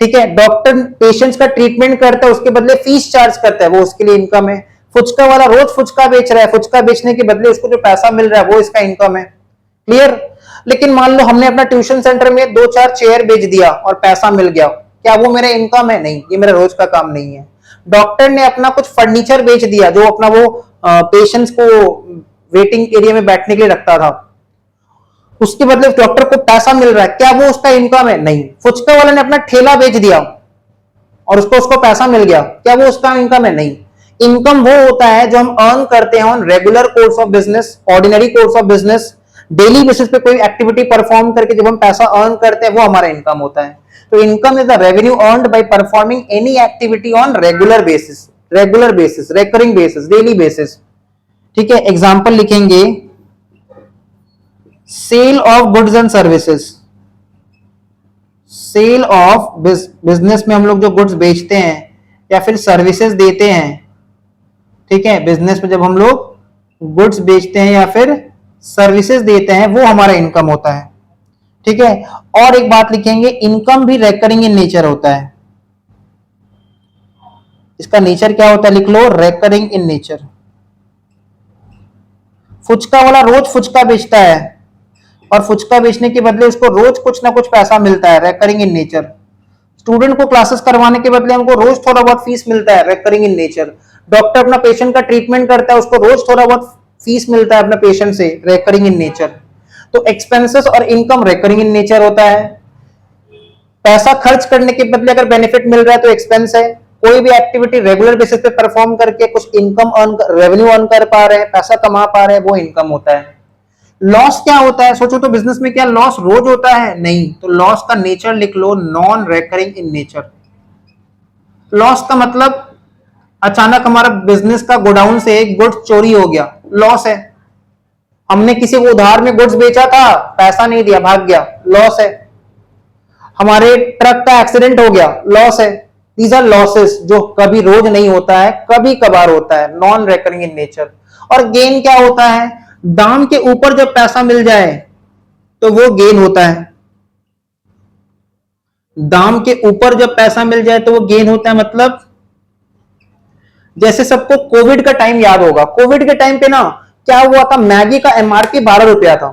ठीक है, डॉक्टर पेशेंट्स का ट्रीटमेंट करता है, उसके बदले फीस चार्ज करता है, वो उसके लिए इनकम है। फुचका वाला रोज फुचका बेच रहा है, फुचका बेचने के बदले उसको जो पैसा मिल रहा है वो इसका इनकम है। क्लियर। लेकिन मान लो हमने अपना ट्यूशन सेंटर में 2-4 चेयर बेच दिया और पैसा मिल गया, क्या वो मेरा इनकम है? नहीं, ये मेरा रोज का काम नहीं है। डॉक्टर ने अपना कुछ फर्नीचर बेच दिया जो अपना वो पेशेंट्स को वेटिंग एरिया में बैठने के लिए रखता था, उसके बदले डॉक्टर को पैसा मिल रहा है, क्या वो उसका इनकम है? नहीं। फुचका वाले ने अपना ठेला बेच दिया और उसको पैसा मिल गया, क्या वो उसका इनकम है? नहीं। इनकम वो होता है जो हम अर्न करते हैं on regular course of business, ordinary course of business, daily basis पे कोई एक्टिविटी परफॉर्म करके जब हम पैसा अर्न करते हैं वो हमारा इनकम होता है। तो income is the revenue earned by performing any activity on regular basis, recurring basis, daily basis. ठीक है, एग्जांपल लिखेंगे, sale of goods and services, sale of business में हम लोग जो गुड्स बेचते हैं या फिर सर्विसेज देते हैं, ठीक है, बिजनेस में जब हम लोग गुड्स बेचते हैं या फिर सर्विसेज देते हैं वो हमारा इनकम होता है, ठीक है। और एक बात लिखेंगे, इनकम भी रेकरिंग इन नेचर होता है। इसका नेचर क्या होता है लिख लो, रेकरिंग इन नेचर। फुचका वाला रोज फुचका बेचता है और फुचका बेचने के बदले उसको रोज कुछ ना कुछ पैसा मिलता है, रेकरिंग इन नेचर। स्टूडेंट को क्लासेस करवाने के बदले हमको रोज थोड़ा बहुत फीस मिलता है, रेकरिंग इन नेचर। डॉक्टर अपना पेशेंट का ट्रीटमेंट करता है, उसको रोज थोड़ा बहुत फीस मिलता है अपने पेशेंट से, रेकरिंग इन नेचर। तो एक्सपेंसेस और इनकम रेकरिंग इन नेचर होता है। पैसा खर्च करने के बदले अगर बेनिफिट मिल रहा है तो एक्सपेंस है। कोई भी एक्टिविटी रेगुलर बेसिस पे परफॉर्म करके कुछ इनकम अर्न, रेवेन्यू अर्न कर पा रहे हैं, पैसा कमा पा रहे हैं, वो इनकम होता है। लॉस क्या होता है? सोचो तो बिजनेस में क्या लॉस रोज होता है? नहीं। तो लॉस का नेचर लिख लो, non recurring in nature. Loss का मतलब अचानक हमारा बिजनेस का गोडाउन से एक गुड्स चोरी हो गया, लॉस है। हमने किसी को उधार में गुड्स बेचा था, पैसा नहीं दिया, भाग गया, लॉस है। हमारे ट्रक का एक्सीडेंट हो गया, लॉस है। दीज आर लॉसेस जो कभी रोज नहीं होता है, कभी कभार होता है, नॉन रेकरिंग इन नेचर। और गेन क्या होता है? दाम के ऊपर जब पैसा मिल जाए तो वो गेन होता है। दाम के ऊपर जब पैसा मिल जाए तो वो गेन होता है। मतलब जैसे सबको कोविड का टाइम याद होगा, कोविड के टाइम पे ना क्या हुआ था, मैगी का एमआरपी 12 रुपया था,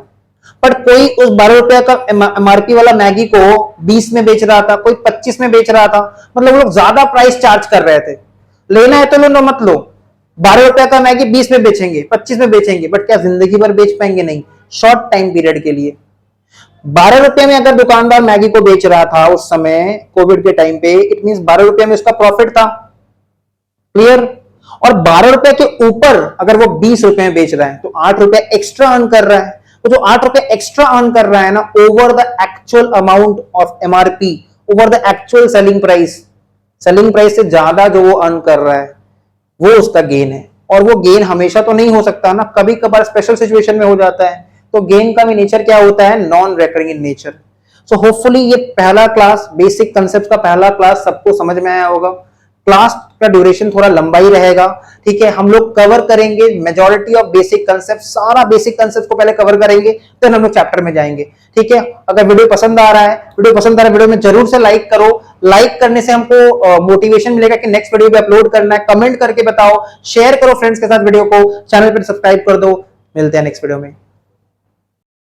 पर कोई उस 12 रुपया का एमआरपी वाला मैगी को 20 में बेच रहा था, कोई 25 में बेच रहा था। मतलब वो लोग ज्यादा प्राइस चार्ज कर रहे थे। लेना है तो लो, ना मत लो। 12 रुपया का मैगी 20 में बेचेंगे, 25 में बेचेंगे, बट क्या जिंदगी भर बेच पाएंगे? नहीं, शॉर्ट टाइम पीरियड के लिए। 12 रुपए में अगर दुकानदार मैगी को बेच रहा था उस समय कोविड के टाइम पे, इट मींस 12 रुपए में उसका प्रॉफिट था। क्लियर? और 12 रुपए के ऊपर अगर वो 20 रुपए में बेच रहा है तो 8 रुपए एक्स्ट्रा अर्न कर रहा है। तो जो 8 रुपए एक्स्ट्रा अर्न कर रहा है ना, over the actual amount of MRP, over the actual selling price से ज्यादा जो वो अर्न कर रहा है वो उसका गेन है। और वो गेन हमेशा तो नहीं हो सकता ना, कभी कभार स्पेशल सिचुएशन में हो जाता है। तो गेन का भी नेचर क्या होता है? Non recurring in nature. So hopefully ये पहला क्लास, बेसिक कंसेप्ट का पहला क्लास सबको समझ में आया होगा। क्लास का ड्यूरेशन थोड़ा लंबा ही रहेगा, ठीक है। हम लोग कवर करेंगे मेजॉरिटी ऑफ बेसिक कंसेप्ट, सारा बेसिक कंसेप्ट को पहले कवर करेंगे, फिर हम लोग चैप्टर में जाएंगे, ठीक है। अगर वीडियो पसंद आ रहा है, वीडियो में जरूर से लाइक करो। लाइक करने से हमको मोटिवेशन मिलेगा कि नेक्स्ट वीडियो भी अपलोड करना है। कमेंट करके बताओ, शेयर करो फ्रेंड्स के साथ वीडियो को, चैनल पर सब्सक्राइब कर दो। मिलते हैं नेक्स्ट वीडियो में।